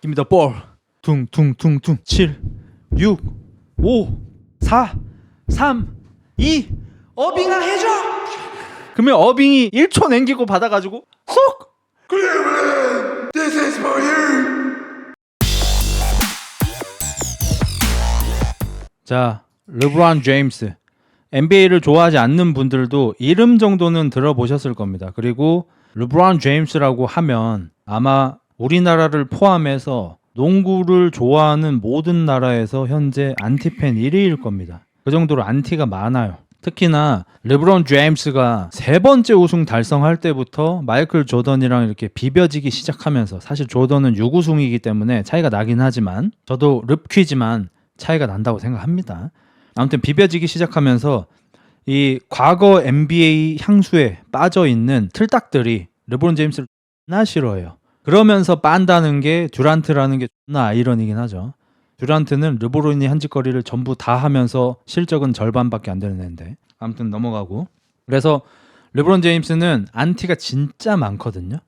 Give me the ball. 퉁퉁퉁퉁 7 6 5 4 3 2 어빙아 해줘. 그러면 어빙이 1초 남기고 받아가지고 쏙. This is for you. 자, 르브론 제임스. NBA를 좋아하지 않는 분들도 이름 정도는 들어보셨을 겁니다. 그리고 르브론 제임스라고 하면 아마 우리나라를 포함해서 농구를 좋아하는 모든 나라에서 현재 안티팬 1위일 겁니다. 그 정도로 안티가 많아요. 특히나 르브론 제임스가 3번째 우승 달성할 때부터 마이클 조던이랑 이렇게 비벼지기 시작하면서, 사실 조던은 6우승이기 때문에 차이가 나긴 하지만 저도 릅퀴지만 차이가 난다고 생각합니다. 아무튼 비벼지기 시작하면서 이 과거 NBA 향수에 빠져있는 틀딱들이 르브론 제임스를 존나 싫어해요. 그러면서 빤다는 게 듀란트라는 게 존나 아이러니긴 하죠. 듀란트는 르브론이 한 짓거리를 전부 다 하면서 실적은 절반밖에 안 되는 애인데, 아무튼 넘어가고. 그래서 르브론 제임스는 안티가 진짜 많거든요.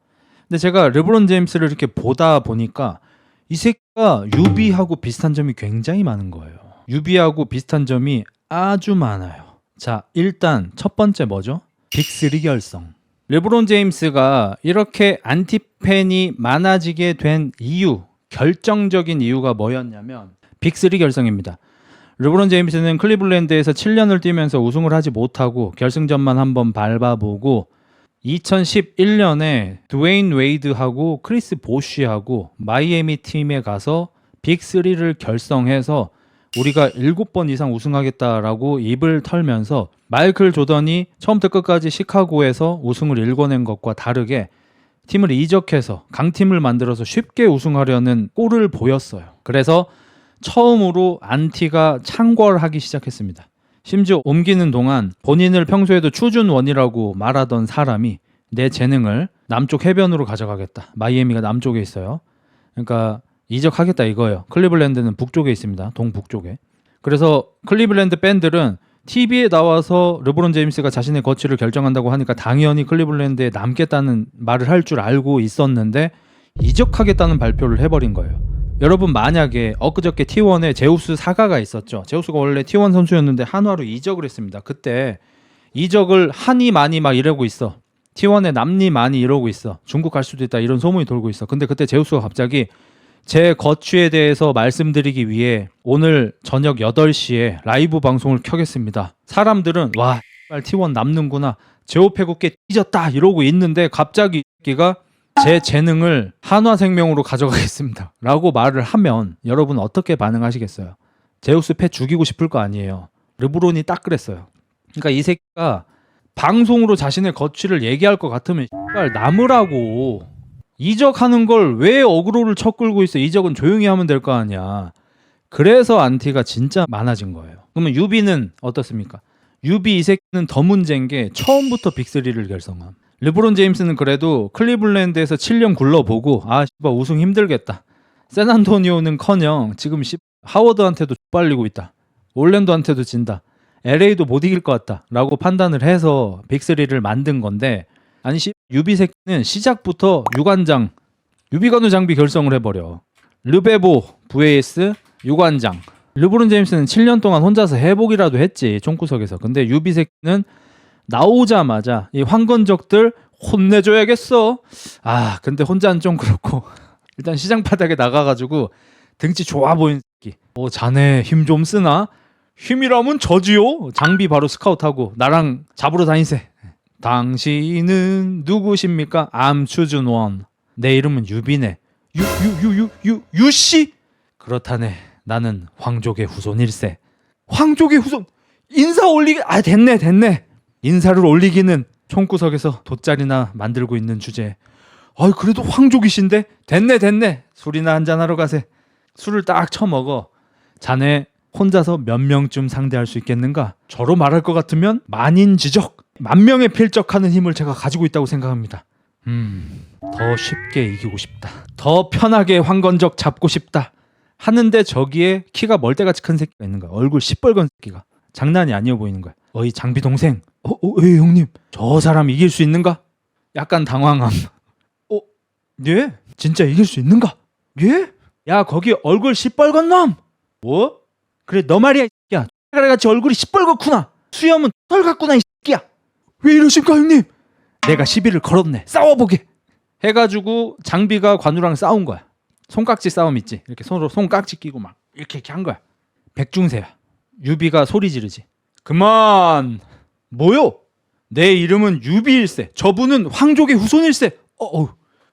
근데 제가 르브론 제임스를 이렇게 보다 보니까 이 새끼가 유비하고 비슷한 점이 굉장히 많은 거예요. 유비하고 비슷한 점이 아주 많아요. 자, 일단 첫 번째 뭐죠? 빅3 결성. 르브론 제임스가 이렇게 안티팬이 많아지게 된 이유, 결정적인 이유가 뭐였냐면 빅3 결성입니다. 르브론 제임스는 클리블랜드에서 7년을 뛰면서 우승을 하지 못하고 결승전만 한번 밟아보고 2011년에 드웨인 웨이드하고 크리스 보쉬하고 마이애미 팀에 가서 빅3를 결성해서 우리가 7번 이상 우승하겠다라고 입을 털면서 마이클 조던이 처음부터 끝까지 시카고에서 우승을 일궈낸 것과 다르게 팀을 이적해서 강팀을 만들어서 쉽게 우승하려는 꼴을 보였어요. 그래서 처음으로 안티가 창궐하기 시작했습니다. 심지어 옮기는 동안 본인을 평소에도 추준원이라고 말하던 사람이 내 재능을 남쪽 해변으로 가져가겠다. 마이애미가 남쪽에 있어요. 그러니까 이적하겠다 이거예요. 클리블랜드는 북쪽에 있습니다. 동북쪽에. 그래서 클리블랜드 팬들은 TV에 나와서 르브론 제임스가 자신의 거취를 결정한다고 하니까 당연히 클리블랜드에 남겠다는 말을 할 줄 알고 있었는데 이적하겠다는 발표를 해버린 거예요. 여러분, 만약에 엊그저께 T1에 제우스 사가가 있었죠. 제우스가 원래 T1 선수였는데 한화로 이적을 했습니다. 그때 이적을 하니 많이 막 이러고 있어. T1에 남니 많이 이러고 있어. 중국 갈 수도 있다 이런 소문이 돌고 있어. 근데 그때 제우스가 갑자기 제 거취에 대해서 말씀드리기 위해 오늘 저녁 8시에 라이브 방송을 켜겠습니다. 사람들은 와 T1 남는구나, 제호패국계 삐졌다 이러고 있는데 갑자기 이가 제 재능을 한화생명으로 가져가겠습니다 라고 말을 하면 여러분 어떻게 반응하시겠어요? 제우스 패 죽이고 싶을 거 아니에요. 르브론이 딱 그랬어요. 그러니까 이 새끼가 방송으로 자신의 거취를 얘기할 것 같으면 남으라고. 이적하는 걸 왜 어그로를 쳐 끌고 있어? 이적은 조용히 하면 될 거 아니야. 그래서 안티가 진짜 많아진 거예요. 그러면 유비는 어떻습니까? 유비 이 새끼는 더 문제인 게 처음부터 빅3를 결성함. 르브론 제임스는 그래도 클리블랜드에서 7년 굴러보고 씨발 우승 힘들겠다. 샌안토니오는커녕 지금 하워드한테도 빨리고 있다. 올랜도한테도 진다. LA도 못 이길 것 같다 라고 판단을 해서 빅3를 만든 건데, 아니 유비 새끼는 시작부터 유관장, 유비관우 장비 결성을 해버려. 르베보 vs 유관장. 르브론 제임스는 7년 동안 혼자서 회복이라도 했지 총구석에서. 근데 유비 새끼는 나오자마자 이 황건적들 혼내줘야겠어. 근데 혼자는 좀 그렇고 일단 시장 바닥에 나가가지고 등치 좋아 보이는 새끼. 자네 힘 좀 쓰나? 힘이라면 저지요. 장비 바로 스카우트하고 나랑 잡으러 다니세. 당신은 누구십니까? I'm 추준원. 내 이름은 유비네. 유씨? 그렇다네. 나는 황족의 후손일세. 황족의 후손? 인사 올리기? 됐네. 인사를 올리기는 총구석에서 돗자리나 만들고 있는 주제에. 그래도 황족이신데? 됐네. 술이나 한잔하러 가세. 술을 딱 처먹어. 자네 혼자서 몇 명쯤 상대할 수 있겠는가? 저로 말할 것 같으면 만인지적, 만명에 필적하는 힘을 제가 가지고 있다고 생각합니다. 더 쉽게 이기고 싶다. 더 편하게 황건적 잡고 싶다. 하는데 저기에 키가 멀대같이 큰 새끼가 있는 거야. 얼굴 시뻘건 새끼가. 장난이 아니어 보이는 거야. 어이 장비 동생. 예 형님. 저 사람 이길 수 있는가? 약간 당황함. 예? 진짜 이길 수 있는가? 예? 야 거기 얼굴 시뻘건 놈. 뭐? 그래 너 말이야 이 새끼야. 같이 얼굴이 시뻘겋구나. 수염은 털 같구나 이 새끼야. 왜 이러십니까 형님? 내가 시비를 걸었네. 싸워보게. 해가지고 장비가 관우랑 싸운 거야. 손깍지 싸움 있지. 이렇게 서로 손깍지 끼고 막 이렇게 한 거야. 백중세야. 유비가 소리 지르지. 그만. 뭐요? 내 이름은 유비일세. 저분은 황족의 후손일세.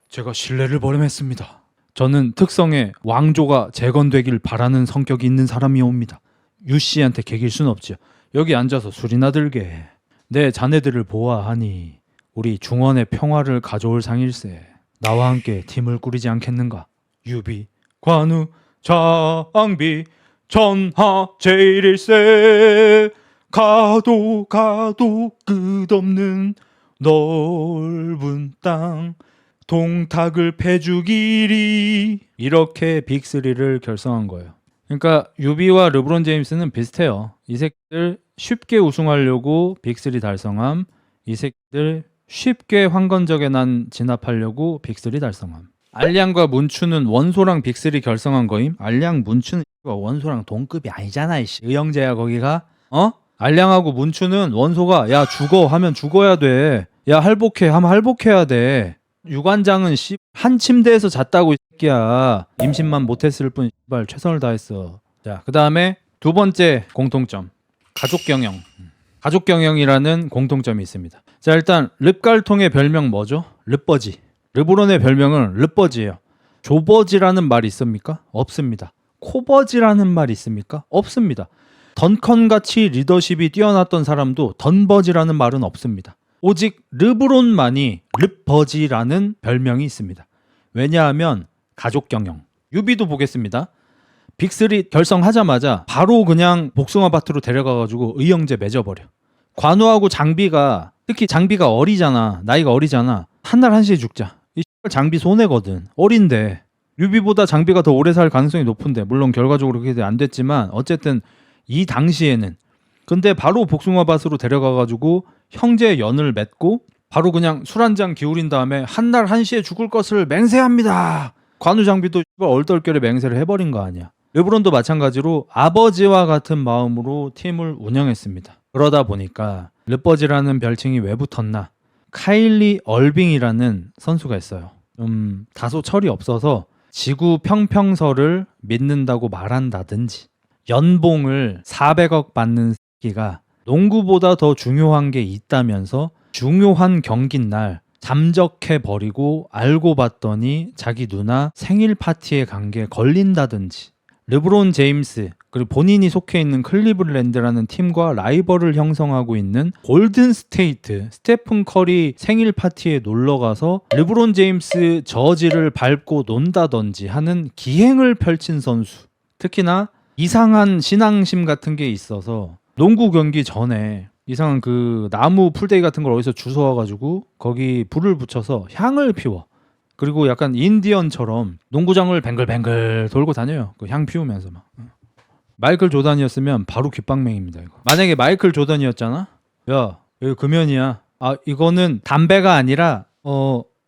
제가 신뢰를 버림했습니다. 저는 특성에 왕조가 재건되길 바라는 성격이 있는 사람이옵니다. 유씨한테 개길 순 없지요. 여기 앉아서 술이나 들게. 내 자네들을 보아하니 우리 중원의 평화를 가져올 상일세. 나와 함께 팀을 꾸리지 않겠는가? 유비, 관우, 장비, 전하 제일일세. 가도 끝없는 넓은 땅 동탁을 패주기리. 이렇게 빅3를 결성한 거예요. 그러니까 유비와 르브론 제임스는 비슷해요. 이 새끼들 쉽게 우승하려고 빅3 달성함. 이 새끼들 쉽게 황건적에 난 진압하려고 빅3 달성함. 알량과 문추는 원소랑 빅3 결성한 거임. 알량 문추는 원소랑 동급이 아니잖아. 의형제야 거기가. 알량하고 문추는 원소가 야 죽어 하면 죽어야 돼. 야 할복해 하면 할복해야 돼. 유관장은 한 침대에서 잤다고 이 새끼야. 임신만 못했을 뿐 최선을 다했어. 자, 그 다음에 두 번째 공통점. 가족 경영. 가족 경영이라는 공통점이 있습니다. 자, 일단 릅갈통의 별명 뭐죠? 릅버지. 르브론의 별명은 릅버지예요. 조버지라는 말이 있습니까? 없습니다. 코버지라는 말이 있습니까? 없습니다. 던컨같이 리더십이 뛰어났던 사람도 던버지라는 말은 없습니다. 오직 르브론만이 릅버지라는 별명이 있습니다. 왜냐하면 가족 경영. 유비도 보겠습니다. 빅3 결성하자마자 바로 그냥 복숭아밭으로 데려가가지고 의형제 맺어버려. 관우하고 장비가, 특히 장비가 어리잖아. 나이가 어리잖아. 한날 한시에 죽자. 이 장비 손해거든. 어린데. 유비보다 장비가 더 오래 살 가능성이 높은데, 물론 결과적으로 그렇게 안 됐지만 어쨌든 이 당시에는. 근데 바로 복숭아밭으로 데려가가지고 형제 연을 맺고 바로 그냥 술 한 잔 기울인 다음에 한날 한시에 죽을 것을 맹세합니다. 관우 장비도 얼떨결에 맹세를 해버린 거 아니야. 르브론도 마찬가지로 아버지와 같은 마음으로 팀을 운영했습니다. 그러다 보니까 르버지라는 별칭이 왜 붙었나? 카일리 얼빙이라는 선수가 있어요. 다소 철이 없어서 지구 평평설을 믿는다고 말한다든지, 연봉을 400억 받는 새끼가 농구보다 더 중요한 게 있다면서 중요한 경기인 날 잠적해버리고 알고 봤더니 자기 누나 생일 파티에 간 게 걸린다든지, 르브론 제임스 그리고 본인이 속해 있는 클리블랜드라는 팀과 라이벌을 형성하고 있는 골든 스테이트 스테픈 커리 생일 파티에 놀러가서 르브론 제임스 저지를 밟고 논다든지 하는 기행을 펼친 선수. 특히나 이상한 신앙심 같은 게 있어서 농구 경기 전에 이상한 그 나무 풀떼기 같은 걸 어디서 주워와가지고 거기 불을 붙여서 향을 피워. 그리고 약간 인디언처럼 농구장을 뱅글뱅글 돌고 다녀요. 그 향 피우면서 막. 마이클 조던이었으면 바로 귓방맹입니다. 이거. 만약에 마이클 조던이었잖아. 야, 여기 금연이야. 아, 이거는 담배가 아니라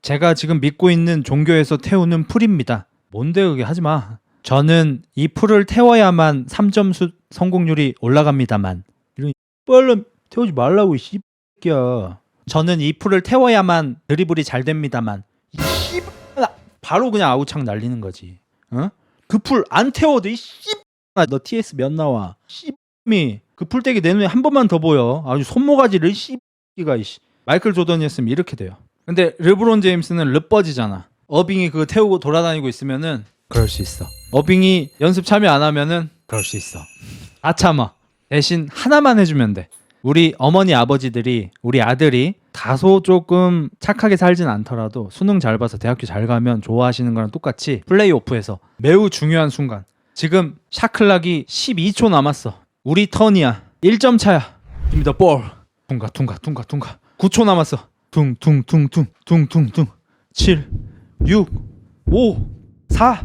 제가 지금 믿고 있는 종교에서 태우는 풀입니다. 뭔데 그게, 하지 마. 저는 이 풀을 태워야만 3점 성공률이 올라갑니다만. 이런 빨리 태우지 말라고 이 씨X야. 저는 이 풀을 태워야만 드리블이 잘 됩니다만. 이 씨 바로 그냥 아우창 날리는 거지. 그 풀 안 태워도 이 씨 너 TS 몇 나와? 씨미 그 풀떼기 내 눈에 한 번만 더 보여. 아주 손모가지를 씨가 이씨. 마이클 조던이었으면 이렇게 돼요. 근데 르브론 제임스는 르버지잖아. 어빙이 그거 태우고 돌아다니고 있으면은 그럴 수 있어. 어빙이 연습 참여 안 하면은 그럴 수 있어. 아 참아. 대신 하나만 해주면 돼. 우리 어머니 아버지들이 우리 아들이 다소 조금 착하게 살진 않더라도 수능 잘 봐서 대학교 잘 가면 좋아하시는 거랑 똑같이 플레이오프에서 매우 중요한 순간, 지금 샤클락이 12초 남았어. 우리 턴이야. 1점 차야. 입니다. 볼. 퉁가 9초 남았어. 퉁 7 6 5 4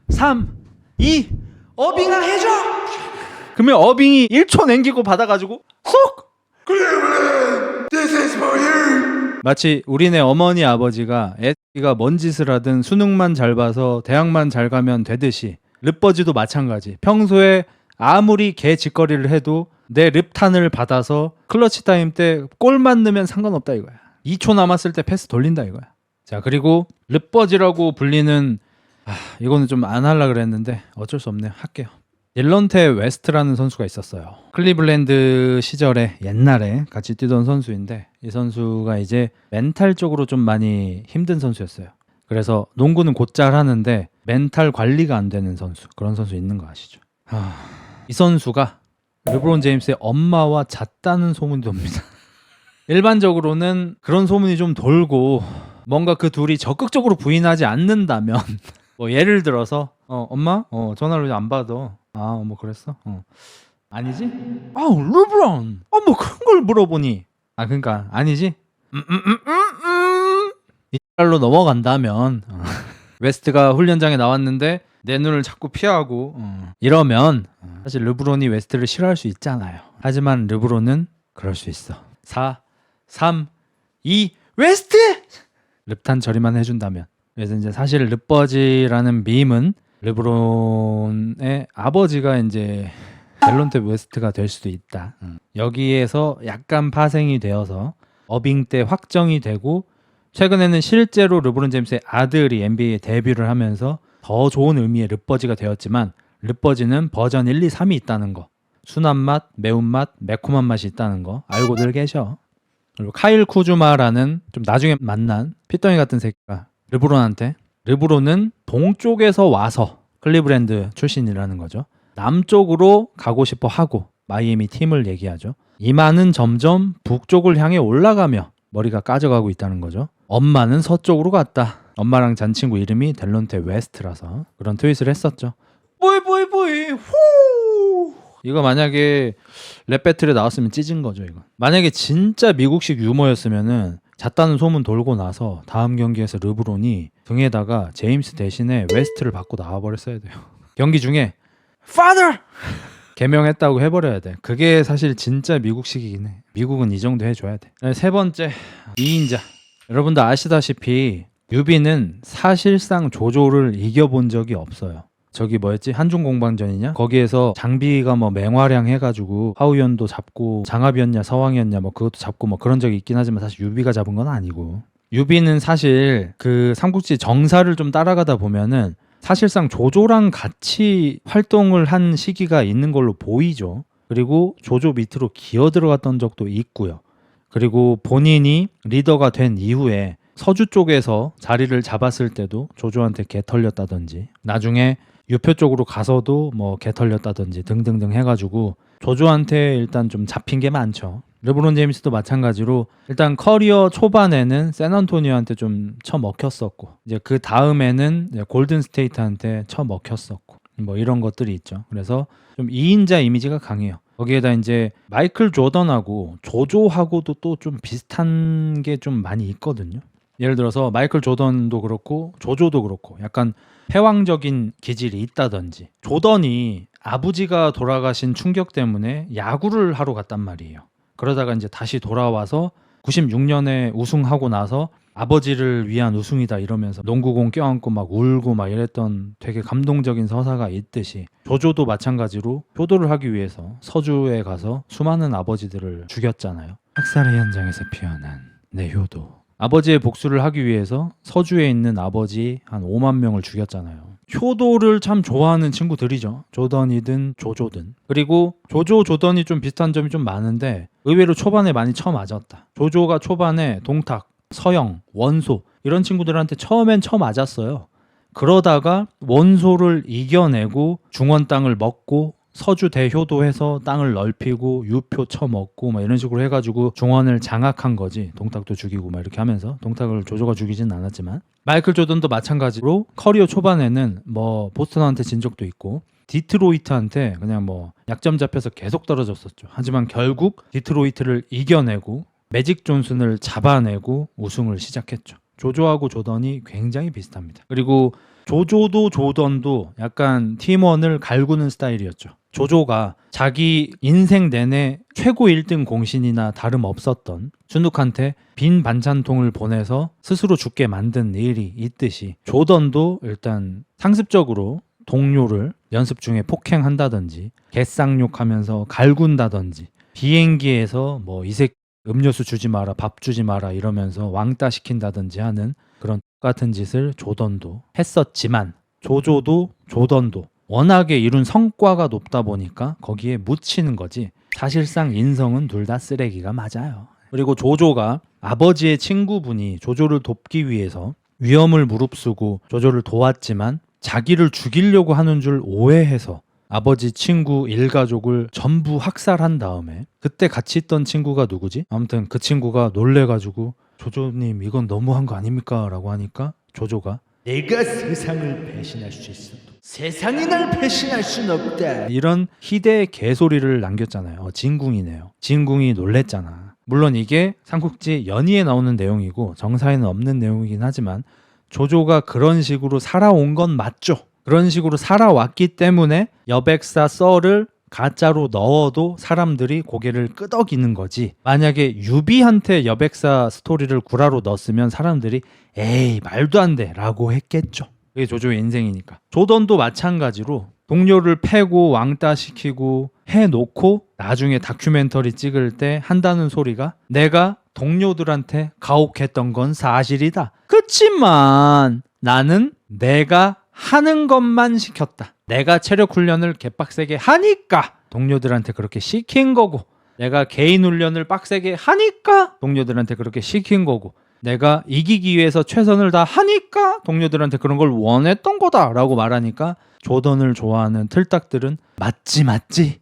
3 2 어빙아 해줘. 그러면 어빙이 1초 남기고 받아가지고 쏙. This is for you. 마치 우리네 어머니 아버지가 애 네가 뭔 짓을 하든 수능만 잘 봐서 대학만 잘 가면 되듯이 르버지도 마찬가지. 평소에 아무리 개 짓거리를 해도 내 릅탄을 받아서 클러치 타임 때 골만 넣으면 상관없다 이거야. 2초 남았을 때 패스 돌린다 이거야. 자, 그리고 르버지라고 불리는 이거는 좀 안 하려고 그랬는데 어쩔 수 없네요. 할게요. 딜런테 웨스트라는 선수가 있었어요. 클리블랜드 시절에 옛날에 같이 뛰던 선수인데 이 선수가 이제 멘탈적으로 좀 많이 힘든 선수였어요. 그래서 농구는 곧잘 하는데 멘탈 관리가 안 되는 선수, 그런 선수 있는 거 아시죠? 이 선수가 르브론 제임스의 엄마와 잤다는 소문이 돕니다. 일반적으로는 그런 소문이 좀 돌고 뭔가 그 둘이 적극적으로 부인하지 않는다면 뭐 예를 들어서 엄마? 전화를 안 받아. 뭐 그랬어? 아니지? 르브론! 뭐 그런 걸 물어보니 그러니까 아니지? 이달로 넘어간다면 웨스트가 훈련장에 나왔는데 내 눈을 자꾸 피하고 이러면 사실 르브론이 웨스트를 싫어할 수 있잖아요. 하지만 르브론은 그럴 수 있어. 4, 3, 2 웨스트! 릅탄 처리만 해준다면. 그래서 이제 사실 르버지라는 밈은 르브론의 아버지가 이제 델론테 웨스트가 될 수도 있다. 여기에서 약간 파생이 되어서 어빙 때 확정이 되고 최근에는 실제로 르브론 제임스의 아들이 NBA에 데뷔를 하면서 더 좋은 의미의 르버지가 되었지만 르버지는 버전 1, 2, 3이 있다는 거. 순한 맛, 매운맛, 매콤한 맛이 있다는 거 알고들 계셔. 그리고 카일 쿠즈마라는 좀 나중에 만난 피덩이 같은 새끼가 르브론은 동쪽에서 와서 클리브랜드 출신이라는 거죠. 남쪽으로 가고 싶어 하고 마이애미 팀을 얘기하죠. 이마는 점점 북쪽을 향해 올라가며 머리가 까져가고 있다는 거죠. 엄마는 서쪽으로 갔다. 엄마랑 잔 친구 이름이 델론테 웨스트라서 그런 트윗을 했었죠. 보이 후. 이거 만약에 랩 배틀에 나왔으면 찢은 거죠. 이거 만약에 진짜 미국식 유머였으면은 잤다는 소문 돌고 나서 다음 경기에서 르브론이 등에다가 제임스 대신에 웨스트를 받고 나와버렸어야 돼요. 경기 중에 Father! 개명했다고 해버려야 돼. 그게 사실 진짜 미국식이긴 해. 미국은 이 정도 해줘야 돼. 세 번째, 2인자. 여러분들 아시다시피 유비는 사실상 조조를 이겨본 적이 없어요. 저기 뭐였지? 한중공방전이냐? 거기에서 장비가 뭐 맹활약 해가지고 하우연도 잡고 장합이었냐 서왕이었냐 뭐 그것도 잡고 뭐 그런 적이 있긴 하지만 사실 유비가 잡은 건 아니고, 유비는 사실 그 삼국지 정사를 좀 따라가다 보면은 사실상 조조랑 같이 활동을 한 시기가 있는 걸로 보이죠. 그리고 조조 밑으로 기어 들어갔던 적도 있고요. 그리고 본인이 리더가 된 이후에 서주 쪽에서 자리를 잡았을 때도 조조한테 개 털렸다든지 나중에 유표 쪽으로 가서도 뭐 개 털렸다든지 등등등 해가지고 조조한테 일단 좀 잡힌 게 많죠. 르브론 제임스도 마찬가지로 일단 커리어 초반에는 샌안토니오한테 좀 처먹혔었고 이제 그 다음에는 골든 스테이트한테 처먹혔었고 뭐 이런 것들이 있죠. 그래서 좀 2인자 이미지가 강해요. 거기에다 이제 마이클 조던하고 조조하고도 또 좀 비슷한 게 좀 많이 있거든요. 예를 들어서 마이클 조던도 그렇고 조조도 그렇고 약간 패왕적인 기질이 있다든지, 조던이 아버지가 돌아가신 충격 때문에 야구를 하러 갔단 말이에요. 그러다가 이제 다시 돌아와서 96년에 우승하고 나서 아버지를 위한 우승이다 이러면서 농구공 껴안고 막 울고 막 이랬던 되게 감동적인 서사가 있듯이 조조도 마찬가지로 효도를 하기 위해서 서주에 가서 수많은 아버지들을 죽였잖아요. 학살의 현장에서 피어난 내 효도. 아버지의 복수를 하기 위해서 서주에 있는 아버지 한 5만 명을 죽였잖아요. 효도를 참 좋아하는 친구들이죠. 조던이든 조조든. 그리고 조조, 조던이 좀 비슷한 점이 좀 많은데 의외로 초반에 많이 쳐맞았다. 조조가 초반에 동탁, 서영, 원소 이런 친구들한테 처음엔 쳐맞았어요. 그러다가 원소를 이겨내고 중원 땅을 먹고 서주 대효도해서 땅을 넓히고 유표 쳐먹고 막 이런 식으로 해가지고 중원을 장악한 거지. 동탁도 죽이고 막 이렇게 하면서. 동탁을 조조가 죽이진 않았지만 마이클 조던도 마찬가지로 커리어 초반에는 뭐 보스턴한테 진 적도 있고 디트로이트한테 그냥 뭐 약점 잡혀서 계속 떨어졌었죠. 하지만 결국 디트로이트를 이겨내고 매직 존슨을 잡아내고 우승을 시작했죠. 조조하고 조던이 굉장히 비슷합니다. 그리고 조조도 조던도 약간 팀원을 갈구는 스타일이었죠. 조조가 자기 인생 내내 최고 1등 공신이나 다름없었던 순욱한테 빈 반찬통을 보내서 스스로 죽게 만든 일이 있듯이 조던도 일단 상습적으로 동료를 연습 중에 폭행한다든지 개쌍욕하면서 갈군다든지 비행기에서 뭐 이 새끼 음료수 주지 마라, 밥 주지 마라 이러면서 왕따 시킨다든지 하는 그런 똑같은 짓을 조던도 했었지만 조조도 조던도 워낙에 이룬 성과가 높다 보니까 거기에 묻히는 거지 사실상 인성은 둘 다 쓰레기가 맞아요. 그리고 조조가 아버지의 친구분이 조조를 돕기 위해서 위험을 무릅쓰고 조조를 도왔지만 자기를 죽이려고 하는 줄 오해해서 아버지 친구 일가족을 전부 학살한 다음에 그때 같이 있던 친구가 누구지? 아무튼 그 친구가 놀래가지고 조조님 이건 너무한 거 아닙니까? 라고 하니까 조조가 내가 세상을 배신할 수 있어도 세상이 날 배신할 순 없다 이런 희대의 개소리를 남겼잖아요. 진궁이네요. 진궁이 놀랬잖아. 물론 이게 삼국지 연의에 나오는 내용이고 정사에는 없는 내용이긴 하지만 조조가 그런 식으로 살아온 건 맞죠. 그런 식으로 살아왔기 때문에 여백사 썰을 가짜로 넣어도 사람들이 고개를 끄덕이는 거지. 만약에 유비한테 여백사 스토리를 구라로 넣었으면 사람들이 에이 말도 안 돼 라고 했겠죠. 그게 조조의 인생이니까. 조던도 마찬가지로 동료를 패고 왕따시키고 해놓고 나중에 다큐멘터리 찍을 때 한다는 소리가 내가 동료들한테 가혹했던 건 사실이다. 그치만 나는 내가 하는 것만 시켰다. 내가 체력 훈련을 개빡세게 하니까 동료들한테 그렇게 시킨 거고 내가 개인 훈련을 빡세게 하니까 동료들한테 그렇게 시킨 거고 내가 이기기 위해서 최선을 다 하니까 동료들한테 그런 걸 원했던 거다 라고 말하니까 조던을 좋아하는 틀딱들은 맞지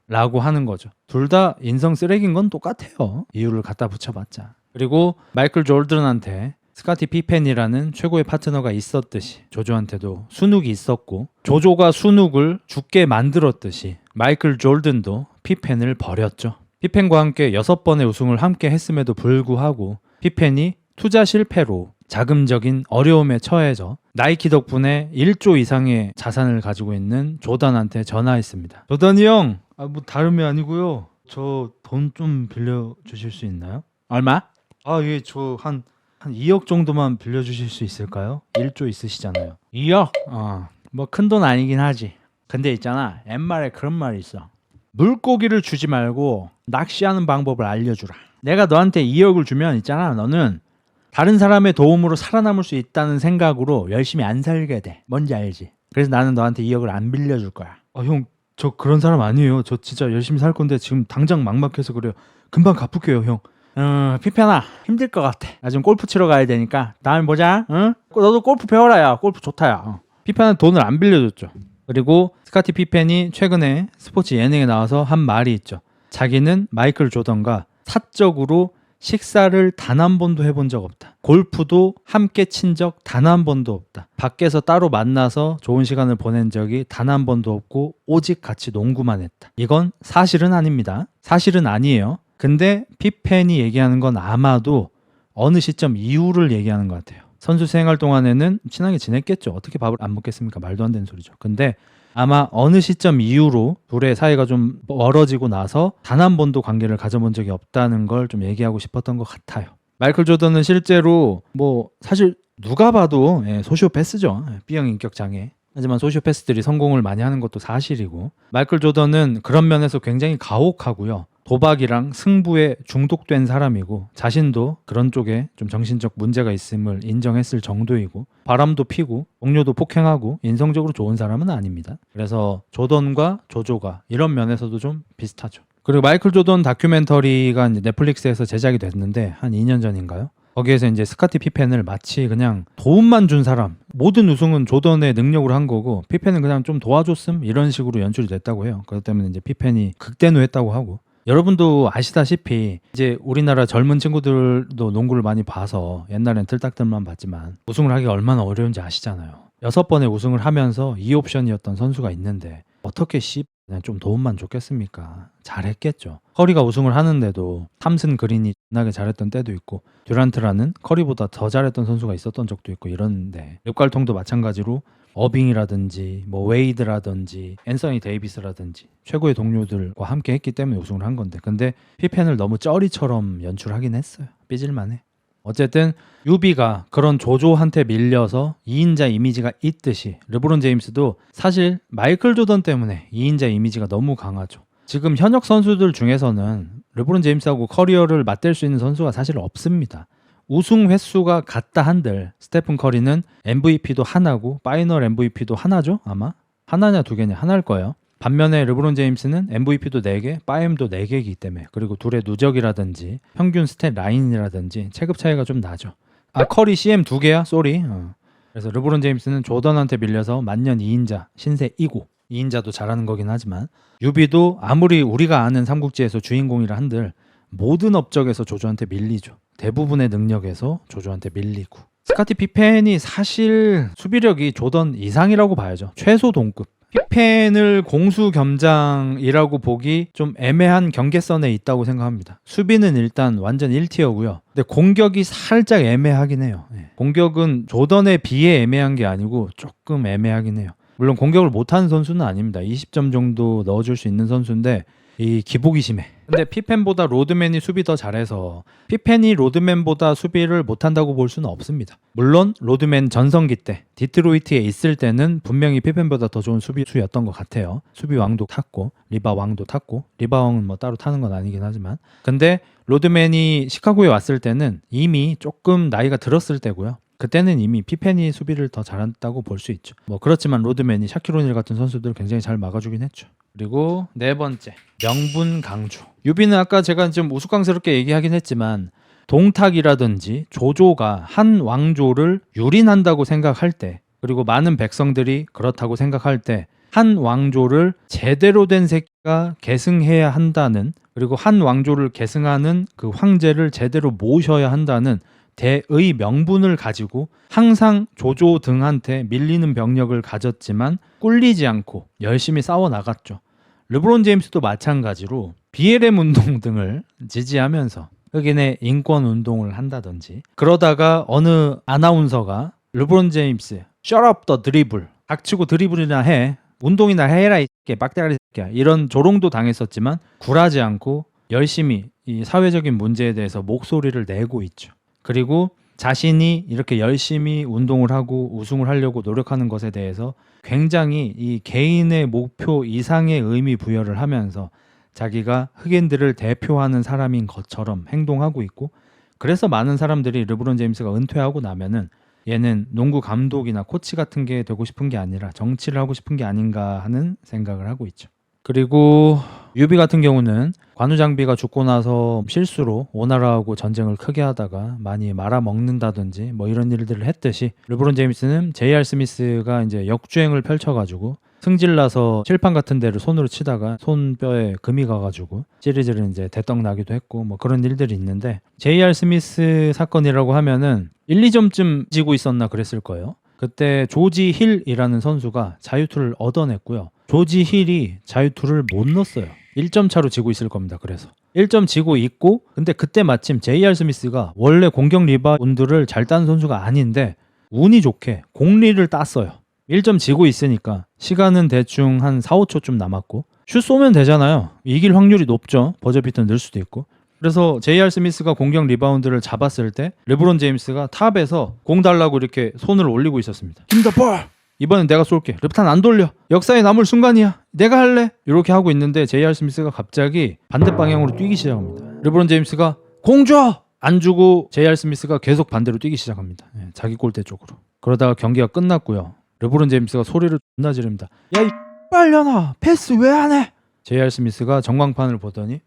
라고 하는 거죠. 둘 다 인성 쓰레기인 건 똑같아요. 이유를 갖다 붙여봤자. 그리고 마이클 조던한테 스카티 피펜이라는 최고의 파트너가 있었듯이 조조한테도 순욱이 있었고 조조가 순욱을 죽게 만들었듯이 마이클 조던도 피펜을 버렸죠. 피펜과 함께 6번의 우승을 함께 했음에도 불구하고 피펜이 투자 실패로 자금적인 어려움에 처해져 나이키 덕분에 1조 이상의 자산을 가지고 있는 조던한테 전화했습니다. 조던이 형, 뭐 다름이 아니고요. 저 돈 좀 빌려주실 수 있나요? 얼마? 예, 저 한 2억 정도만 빌려주실 수 있을까요? 1조 있으시잖아요. 2억? 뭐 큰 돈 아니긴 하지. 근데 있잖아, 옛말에 그런 말이 있어. 물고기를 주지 말고 낚시하는 방법을 알려주라. 내가 너한테 2억을 주면 있잖아, 너는 다른 사람의 도움으로 살아남을 수 있다는 생각으로 열심히 안 살게 돼. 뭔지 알지? 그래서 나는 너한테 2억을 안 빌려줄 거야. 형, 저 그런 사람 아니에요. 저 진짜 열심히 살 건데 지금 당장 막막해서 그래요. 금방 갚을게요, 형. 피펜아, 힘들 것 같아. 나 지금 골프 치러 가야 되니까 다음에 보자. 응? 너도 골프 배워라. 야, 골프 좋다. 야. 피펜은 돈을 안 빌려줬죠. 그리고 스카티 피펜이 최근에 스포츠 예능에 나와서 한 말이 있죠. 자기는 마이클 조던과 사적으로 식사를 단 한 번도 해본 적 없다. 골프도 함께 친 적 단 한 번도 없다. 밖에서 따로 만나서 좋은 시간을 보낸 적이 단 한 번도 없고 오직 같이 농구만 했다. 이건 사실은 아닙니다. 사실은 아니에요. 근데 피펜이 얘기하는 건 아마도 어느 시점 이후를 얘기하는 것 같아요. 선수 생활 동안에는 친하게 지냈겠죠. 어떻게 밥을 안 먹겠습니까? 말도 안 되는 소리죠. 근데 아마 어느 시점 이후로 둘의 사이가 좀 멀어지고 나서 단 한 번도 관계를 가져본 적이 없다는 걸 좀 얘기하고 싶었던 것 같아요. 마이클 조던은 실제로 뭐 사실 누가 봐도 소시오패스죠. B형 인격 장애. 하지만 소시오패스들이 성공을 많이 하는 것도 사실이고 마이클 조던은 그런 면에서 굉장히 가혹하고요. 도박이랑 승부에 중독된 사람이고 자신도 그런 쪽에 좀 정신적 문제가 있음을 인정했을 정도이고 바람도 피고 동료도 폭행하고 인성적으로 좋은 사람은 아닙니다. 그래서 조던과 조조가 이런 면에서도 좀 비슷하죠. 그리고 마이클 조던 다큐멘터리가 이제 넷플릭스에서 제작이 됐는데 한 2년 전인가요? 거기에서 이제 스카티 피펜을 마치 그냥 도움만 준 사람, 모든 우승은 조던의 능력으로 한 거고 피펜은 그냥 좀 도와줬음 이런 식으로 연출이 됐다고 해요. 그렇기 때문에 이제 피펜이 극대노했다고 하고 여러분도 아시다시피 이제 우리나라 젊은 친구들도 농구를 많이 봐서 옛날엔 틀딱들만 봤지만 우승을 하기가 얼마나 어려운지 아시잖아요. 6번의 우승을 하면서 2옵션이었던 선수가 있는데 어떻게 그냥 좀 도움만 줬겠습니까? 잘했겠죠. 커리가 우승을 하는데도 탐슨 그린이 나게 잘했던 때도 있고 듀란트라는 커리보다 더 잘했던 선수가 있었던 적도 있고 이런데 립갈통도 마찬가지로 어빙이라든지 뭐 웨이드라든지 앤서니 데이비스라든지 최고의 동료들과 함께 했기 때문에 우승을 한 건데, 근데 피펜을 너무 쩌리처럼 연출하긴 했어요. 삐질만해. 어쨌든 유비가 그런 조조한테 밀려서 2인자 이미지가 있듯이 르브론 제임스도 사실 마이클 조던 때문에 2인자 이미지가 너무 강하죠. 지금 현역 선수들 중에서는 르브론 제임스하고 커리어를 맞댈 수 있는 선수가 사실 없습니다. 우승 횟수가 같다 한들 스테픈 커리는 MVP도 하나고 파이널 MVP도 하나죠? 아마? 하나냐 두 개냐? 하나일 거예요. 반면에 르브론 제임스는 MVP도 4개, 파임도 4개이기 때문에, 그리고 둘의 누적이라든지 평균 스탯 라인이라든지 체급 차이가 좀 나죠. 아, 커리 CM 2개야? 쏘리. 그래서 르브론 제임스는 조던한테 밀려서 만년 2인자 신세이고, 2인자도 잘하는 거긴 하지만 유비도 아무리 우리가 아는 삼국지에서 주인공이라 한들 모든 업적에서 조조한테 밀리죠. 대부분의 능력에서 조조한테 밀리고. 스카티 피펜이 사실 수비력이 조던 이상이라고 봐야죠. 최소 동급. 피펜을 공수겸장이라고 보기 좀 애매한 경계선에 있다고 생각합니다. 수비는 일단 완전 1티어고요. 근데 공격이 살짝 애매하긴 해요. 공격은 조던에 비해 애매한 게 아니고 조금 애매하긴 해요. 물론 공격을 못하는 선수는 아닙니다. 20점 정도 넣어줄 수 있는 선수인데 이 기복이 심해. 근데 피펜보다 로드맨이 수비 더 잘해서 피펜이 로드맨보다 수비를 못한다고 볼 수는 없습니다. 물론 로드맨 전성기 때 디트로이트에 있을 때는 분명히 피펜보다 더 좋은 수비수였던 것 같아요. 수비 왕도 탔고 리바 왕도 탔고, 리바 왕은 뭐 따로 타는 건 아니긴 하지만, 근데 로드맨이 시카고에 왔을 때는 이미 조금 나이가 들었을 때고요. 그때는 이미 피펜이 수비를 더 잘한다고 볼 수 있죠. 뭐 그렇지만 로드맨이 샤키로닐 같은 선수들 굉장히 잘 막아주긴 했죠. 그리고 네 번째, 명분 강조. 유비는 아까 제가 좀 우스꽝스럽게 얘기하긴 했지만 동탁이라든지 조조가 한 왕조를 유린한다고 생각할 때, 그리고 많은 백성들이 그렇다고 생각할 때 한 왕조를 제대로 된 새끼가 계승해야 한다는, 그리고 한 왕조를 계승하는 그 황제를 제대로 모셔야 한다는 대의 명분을 가지고 항상 조조 등한테 밀리는 병력을 가졌지만 꿀리지 않고 열심히 싸워 나갔죠. 르브론 제임스도 마찬가지로 BLM 운동 등을 지지하면서 흑인의 인권 운동을 한다든지, 그러다가 어느 아나운서가 르브론 제임스 Shut up the dribble, 닥치고 드리블이나 해, 운동이나 해라 이 새끼야, 빡대가리 새끼야, 이런 조롱도 당했었지만 굴하지 않고 열심히 이 사회적인 문제에 대해서 목소리를 내고 있죠. 그리고 자신이 이렇게 열심히 운동을 하고 우승을 하려고 노력하는 것에 대해서 굉장히 이 개인의 목표 이상의 의미 부여를 하면서 자기가 흑인들을 대표하는 사람인 것처럼 행동하고 있고, 그래서 많은 사람들이 르브론 제임스가 은퇴하고 나면은 얘는 농구 감독이나 코치 같은 게 되고 싶은 게 아니라 정치를 하고 싶은 게 아닌가 하는 생각을 하고 있죠. 그리고 유비 같은 경우는 관우 장비가 죽고 나서 실수로 오나라하고 전쟁을 크게 하다가 많이 말아먹는다든지 뭐 이런 일들을 했듯이, 르브론 제임스는 J.R. 스미스가 이제 역주행을 펼쳐가지고 승질나서 칠판 같은 데를 손으로 치다가 손뼈에 금이 가가지고 찌릿찌릿 이제 대떡 나기도 했고 뭐 그런 일들이 있는데, J.R. 스미스 사건이라고 하면은 1, 2점쯤 지고 있었나 그랬을 거예요. 그때 조지 힐이라는 선수가 자유투를 얻어냈고요. 조지 힐이 자유투를 못 넣었어요. 1점 차로 지고 있을 겁니다. 그래서 1점 지고 있고, 근데 그때 마침 J.R. 스미스가 원래 공격 리바운드를 잘 따는 선수가 아닌데 운이 좋게 공리를 땄어요. 1점 지고 있으니까 시간은 대충 한 4, 5초쯤 남았고 슛 쏘면 되잖아요. 이길 확률이 높죠. 버저비터 넣을 수도 있고. 그래서 J.R. 스미스가 공격 리바운드를 잡았을 때 르브론 제임스가 탑에서 공 달라고 이렇게 손을 올리고 있었습니다. Give me the ball! 이번엔 내가 쏠게. 르브탄 안 돌려. 역사에 남을 순간이야. 내가 할래. 이렇게 하고 있는데 J.R. 스미스가 갑자기 반대 방향으로 뛰기 시작합니다. 르브론 제임스가 공 줘! 안 주고 J.R. 스미스가 계속 반대로 뛰기 시작합니다. 자기 골대 쪽으로. 그러다가 경기가 끝났고요. 르브론 제임스가 소리를 존나 지릅니다. 야, 이 빨려나 패스 왜 안 해? J.R. 스미스가 전광판을 보더니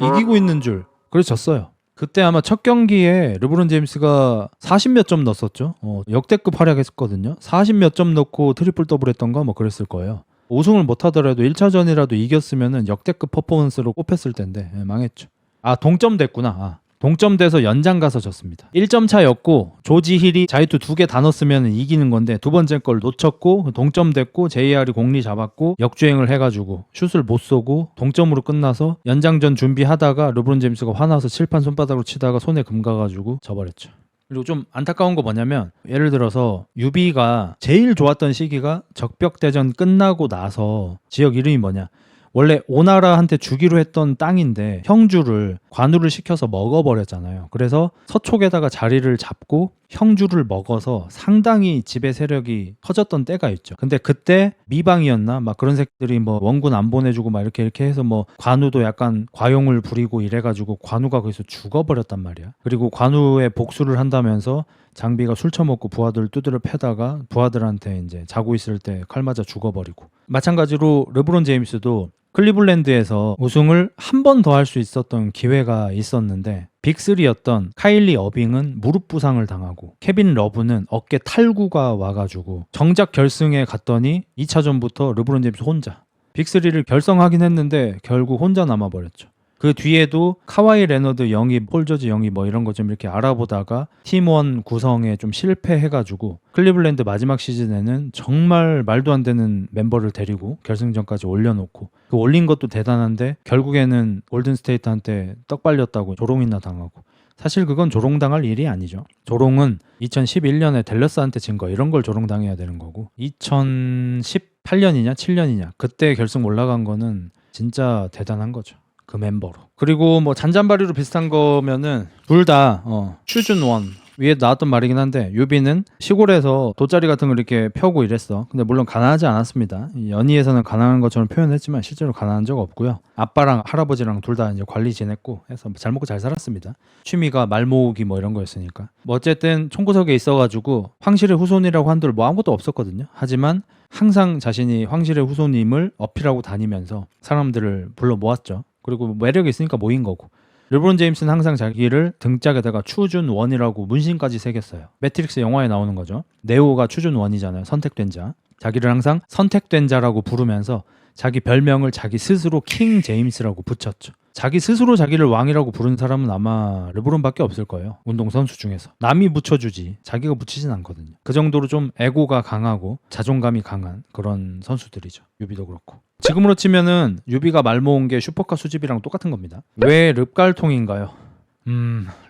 이기고 있는 줄. 그래서 졌어요. 그때 아마 첫 경기에 르브론 제임스가 40몇 점 넣었었죠. 역대급 활약했었거든요. 40몇 점 넣고 트리플 더블 했던가 뭐 그랬을 거예요. 우승을 못하더라도 1차전이라도 이겼으면 역대급 퍼포먼스로 꼽혔을 텐데 망했죠. 아, 동점 됐구나. 동점돼서 연장 가서 졌습니다. 1점 차였고 조지 힐이 자유투 2개 다 넣었으면 이기는 건데 두 번째 걸 놓쳤고 동점됐고 JR이 공리 잡았고 역주행을 해가지고 슛을 못 쏘고 동점으로 끝나서 연장전 준비하다가 르브론 제임스가 화나서 칠판 손바닥으로 치다가 손에 금 가가지고 져버렸죠. 그리고 좀 안타까운 거 뭐냐면 예를 들어서 유비가 제일 좋았던 시기가 적벽대전 끝나고 나서 지역 이름이 뭐냐 원래 오나라한테 주기로 했던 땅인데 형주를 관우를 시켜서 먹어버렸잖아요. 그래서 서촉에다가 자리를 잡고 형주를 먹어서 상당히 지배 세력이 커졌던 때가 있죠. 근데 그때 미방이었나 막 그런 새끼들이 뭐 원군 안 보내주고 막 이렇게 해서 뭐 관우도 약간 과용을 부리고 이래가지고 관우가 거기서 죽어버렸단 말이야. 그리고 관우의 복수를 한다면서 장비가 술 처먹고 부하들 두드려 패다가 부하들한테 이제 자고 있을 때 칼 맞아 죽어버리고. 마찬가지로 르브론 제임스도 클리블랜드에서 우승을 한 번 더 할 수 있었던 기회가 있었는데 빅3였던 카일리 어빙은 무릎 부상을 당하고 케빈 러브는 어깨 탈구가 와가지고 정작 결승에 갔더니 2차전부터 르브론 제임스 혼자 빅3를 결성하긴 했는데 결국 혼자 남아버렸죠. 그 뒤에도 카와이 레너드 영입, 폴 조지 영입 뭐 이런 거 좀 이렇게 알아보다가 팀원 구성에 좀 실패해가지고 클리블랜드 마지막 시즌에는 정말 말도 안 되는 멤버를 데리고 결승전까지 올려놓고 그 올린 것도 대단한데 결국에는 골든스테이트한테 떡 발렸다고 조롱이나 당하고 사실 그건 조롱당할 일이 아니죠. 조롱은 2011년에 댈러스한테 진 거 이런 걸 조롱당해야 되는 거고 2018년이냐 7년이냐 그때 결승 올라간 거는 진짜 대단한 거죠. 그 멤버로. 그리고 뭐 잔잔바리로 비슷한 거면은 둘 다 추준 원 위에 나왔던 말이긴 한데 유비는 시골에서 돗자리 같은 걸 이렇게 펴고 이랬어. 근데 물론 가난하지 않았습니다. 연희에서는 가난한 것처럼 표현했지만 실제로 가난한 적 없고요. 아빠랑 할아버지랑 둘 다 이제 관리 지냈고 해서 잘 먹고 잘 살았습니다. 취미가 말 모으기 뭐 이런 거였으니까. 뭐 어쨌든 총구석에 있어가지고 황실의 후손이라고 한들 뭐 아무것도 없었거든요. 하지만 항상 자신이 황실의 후손임을 어필하고 다니면서 사람들을 불러 모았죠. 그리고 매력이 있으니까 모인 거고. 르브론 제임스는 항상 자기를 등짝에다가 추준 원이라고 문신까지 새겼어요. 매트릭스 영화에 나오는 거죠. 네오가 추준 원이잖아요. 선택된 자. 자기를 항상 선택된 자라고 부르면서 자기 별명을 자기 스스로 킹 제임스라고 붙였죠. 자기 스스로 자기를 왕이라고 부른 사람은 아마 르브론밖에 없을 거예요. 운동선수 중에서. 남이 붙여주지 자기가 붙이진 않거든요. 그 정도로 좀 에고가 강하고 자존감이 강한 그런 선수들이죠. 유비도 그렇고. 지금으로 치면은 유비가 말 모은 게 슈퍼카 수집이랑 똑같은 겁니다. 왜 릅갈통인가요?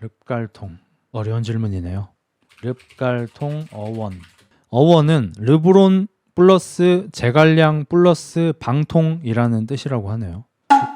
릅갈통. 어려운 질문이네요. 릅갈통 어원. 어원은 르브론 플러스 제갈량 플러스 방통이라는 뜻이라고 하네요.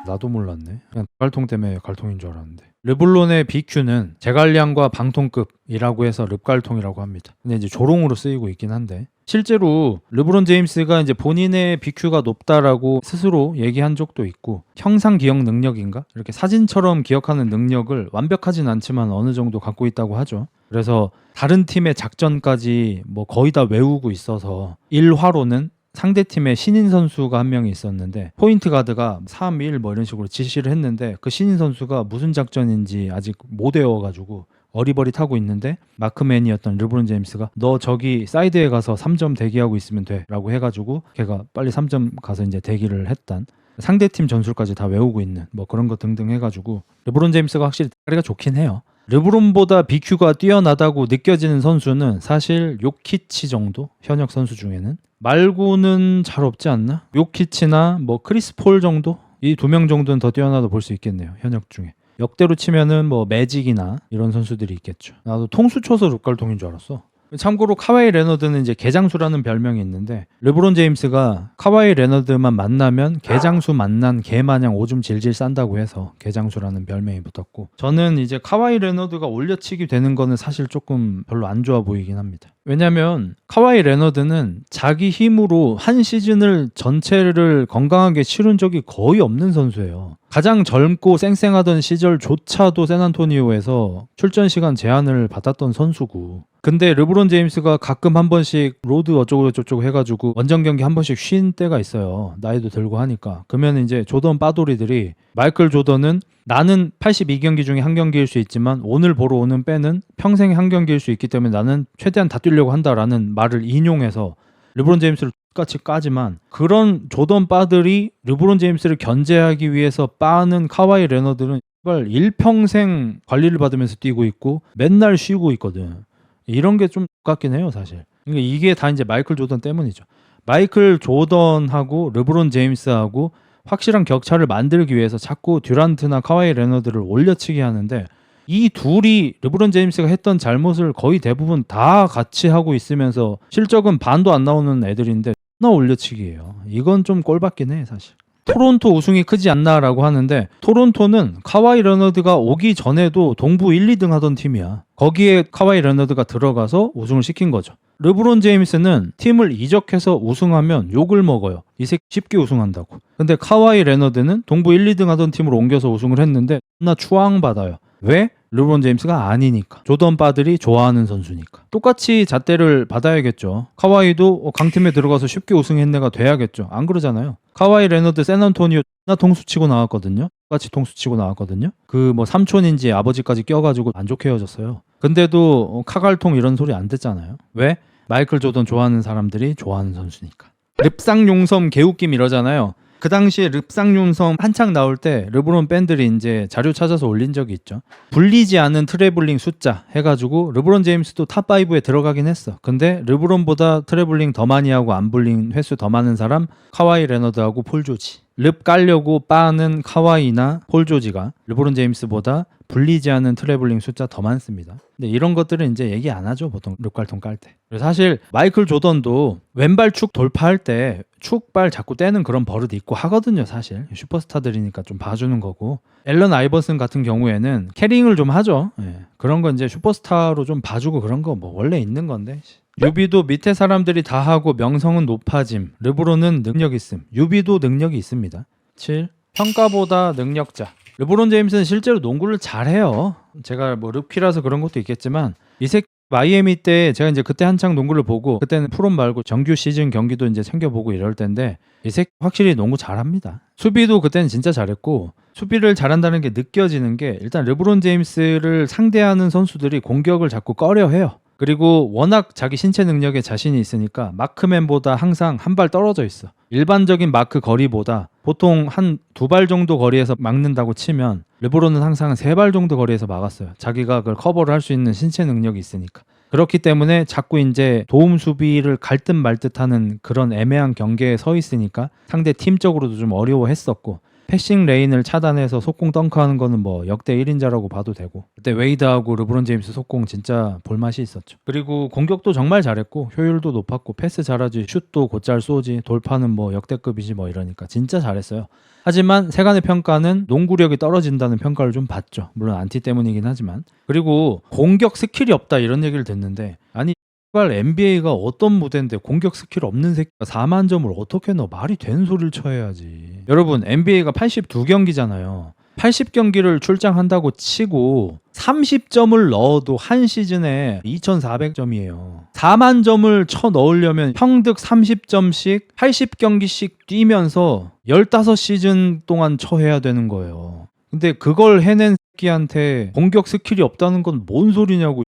나도 몰랐네. 그냥 갈통 때문에 갈통인 줄 알았는데. 르블론의 BQ는 제갈량과 방통급이라고 해서 릅갈통이라고 합니다. 근데 이제 조롱으로 쓰이고 있긴 한데 실제로 르브론 제임스가 이제 본인의 BQ가 높다라고 스스로 얘기한 적도 있고 형상 기억 능력인가? 이렇게 사진처럼 기억하는 능력을 완벽하진 않지만 어느 정도 갖고 있다고 하죠. 그래서 다른 팀의 작전까지 뭐 거의 다 외우고 있어서 1화로는 상대팀에 신인 선수가 한 명이 있었는데 포인트 가드가 3, 1 뭐 이런 식으로 지시를 했는데 그 신인 선수가 무슨 작전인지 아직 못 외워가지고 어리버리타고 있는데 마크맨이었던 르브론 제임스가 너 저기 사이드에 가서 3점 대기하고 있으면 돼 라고 해가지고 걔가 빨리 3점 가서 이제 대기를 했단 상대팀 전술까지 다 외우고 있는 뭐 그런 거 등등 해가지고 르브론 제임스가 확실히 다리가 좋긴 해요. 르브론보다 BQ가 뛰어나다고 느껴지는 선수는 사실 요키치 정도? 현역 선수 중에는 말고는 잘 없지 않나? 요키치나 뭐 크리스 폴 정도? 이 두 명 정도는 더 뛰어나도 볼 수 있겠네요. 현역 중에. 역대로 치면은 뭐 매직이나 이런 선수들이 있겠죠. 나도 통수 쳐서 룩갈통인 줄 알았어. 참고로 카와이 레너드는 이제 개장수라는 별명이 있는데 르브론 제임스가 카와이 레너드만 만나면 개장수 만난 개 마냥 오줌 질질 싼다고 해서 개장수라는 별명이 붙었고 저는 이제 카와이 레너드가 올려치기 되는 거는 사실 조금 별로 안 좋아 보이긴 합니다. 왜냐면 카와이 레너드는 자기 힘으로 한 시즌을 전체를 건강하게 치른 적이 거의 없는 선수예요. 가장 젊고 쌩쌩하던 시절조차도 샌안토니오에서 출전 시간 제한을 받았던 선수고 근데 르브론 제임스가 가끔 한 번씩 로드 어쩌고 저쩌고 해가지고 원정 경기 한 번씩 쉰 때가 있어요. 나이도 들고 하니까. 그러면 이제 조던 빠돌이들이 마이클 조던은 나는 82경기 중에 한 경기일 수 있지만 오늘 보러 오는 빼는 평생 한 경기일 수 있기 때문에 나는 최대한 다 뛰려고 한다라는 말을 인용해서 르브론 제임스를 똑같이 까지만 그런 조던 빠들이 르브론 제임스를 견제하기 위해서 빠는 카와이 레너드는 일평생 관리를 받으면서 뛰고 있고 맨날 쉬고 있거든. 이런 게 좀 똑같긴 해요, 사실. 그러니까 이게 다 이제 마이클 조던 때문이죠. 마이클 조던하고 르브론 제임스하고 확실한 격차를 만들기 위해서 자꾸 듀란트나 카와이 레너드를 올려치기 하는데 이 둘이 르브론 제임스가 했던 잘못을 거의 대부분 다 같이 하고 있으면서 실적은 반도 안 나오는 애들인데 나 올려치기예요. 이건 좀 꼴받긴 해 사실. 토론토 우승이 크지 않나라고 하는데 토론토는 카와이 레너드가 오기 전에도 동부 1, 2등 하던 팀이야. 거기에 카와이 레너드가 들어가서 우승을 시킨 거죠. 르브론 제임스는 팀을 이적해서 우승하면 욕을 먹어요. 이 새끼 쉽게 우승한다고. 근데 카와이 레너드는 동부 1, 2등 하던 팀으로 옮겨서 우승을 했는데 나 추앙받아요. 왜? 르브론 제임스가 아니니까. 조던 빠들이 좋아하는 선수니까. 똑같이 잣대를 받아야겠죠. 카와이도 강팀에 들어가서 쉽게 우승했네가 돼야겠죠. 안 그러잖아요. 카와이 레너드 샌안토니오 나 통수치고 나왔거든요. 똑같이 통수치고 나왔거든요. 그 뭐 삼촌인지 아버지까지 껴가지고 안 좋게 헤어졌어요. 근데도 카갈통 이런 소리 안 듣잖아요. 왜? 마이클 조던 좋아하는 사람들이 좋아하는 선수니까. 릅상용섬 개웃김 이러잖아요. 그 당시에 릅상용섬 한창 나올 때 르브론 팬들이 이제 자료 찾아서 올린 적이 있죠. 불리지 않은 트래블링 숫자 해가지고 르브론 제임스도 탑5에 들어가긴 했어. 근데 르브론보다 트래블링 더 많이 하고 안 불린 횟수 더 많은 사람 카와이 레너드하고 폴 조지. 릅 깔려고 빠는 카와이나 폴 조지가 르브론 제임스보다 불리지 않은 트래블링 숫자 더 많습니다. 근데 이런 것들은 이제 얘기 안 하죠. 보통 릅갈통 깔 때. 사실 마이클 조던도 왼발 축 돌파할 때 축발 자꾸 떼는 그런 버릇 있고 하거든요. 사실 슈퍼스타들이니까 좀 봐주는 거고. 앨런 아이버슨 같은 경우에는 캐링을 좀 하죠. 예. 그런 건 이제 슈퍼스타로 좀 봐주고 그런 거 뭐 원래 있는 건데. 유비도 밑에 사람들이 다 하고 명성은 높아짐. 르브론은 능력 있음. 유비도 능력이 있습니다. 7. 평가보다 능력자. 르브론 제임스는 실제로 농구를 잘해요. 제가 뭐 르키라서 그런 것도 있겠지만 이 새끼 마이애미 때 제가 이제 그때 한창 농구를 보고 그때는 프롬 말고 정규 시즌 경기도 이제 챙겨보고 이럴 때인데 이 새끼 확실히 농구 잘합니다. 수비도 그때는 진짜 잘했고 수비를 잘한다는 게 느껴지는 게 일단 르브론 제임스를 상대하는 선수들이 공격을 자꾸 꺼려해요. 그리고 워낙 자기 신체 능력에 자신이 있으니까 마크맨보다 항상 한 발 떨어져 있어. 일반적인 마크 거리보다 보통 한 2발 정도 거리에서 막는다고 치면 르브론은 항상 3발 정도 거리에서 막았어요. 자기가 그걸 커버를 할 수 있는 신체 능력이 있으니까. 그렇기 때문에 자꾸 이제 도움 수비를 갈 듯 말 듯 하는 그런 애매한 경계에 서 있으니까 상대 팀적으로도 좀 어려워했었고 패싱 레인을 차단해서 속공 덩크하는 거는 뭐 역대 1인자라고 봐도 되고 그때 웨이드하고 르브론 제임스 속공 진짜 볼맛이 있었죠. 그리고 공격도 정말 잘했고 효율도 높았고 패스 잘하지 슛도 곧잘 쏘지 돌파는 뭐 역대급이지 뭐 이러니까 진짜 잘했어요. 하지만 세간의 평가는 농구력이 떨어진다는 평가를 좀 받죠. 물론 안티 때문이긴 하지만. 그리고 공격 스킬이 없다 이런 얘기를 듣는데 아니 NBA가 어떤 무대인데 공격 스킬 없는 새끼가 4만 점을 어떻게 넣어? 말이 되는 소리를 쳐야지. 여러분 NBA가 82경기잖아요. 80경기를 출장한다고 치고 30점을 넣어도 한 시즌에 2,400점이에요. 4만 점을 쳐 넣으려면 형득 30점씩 80경기씩 뛰면서 15시즌 동안 쳐해야 되는 거예요. 근데 그걸 해낸 새끼한테 공격 스킬이 없다는 건 뭔 소리냐고.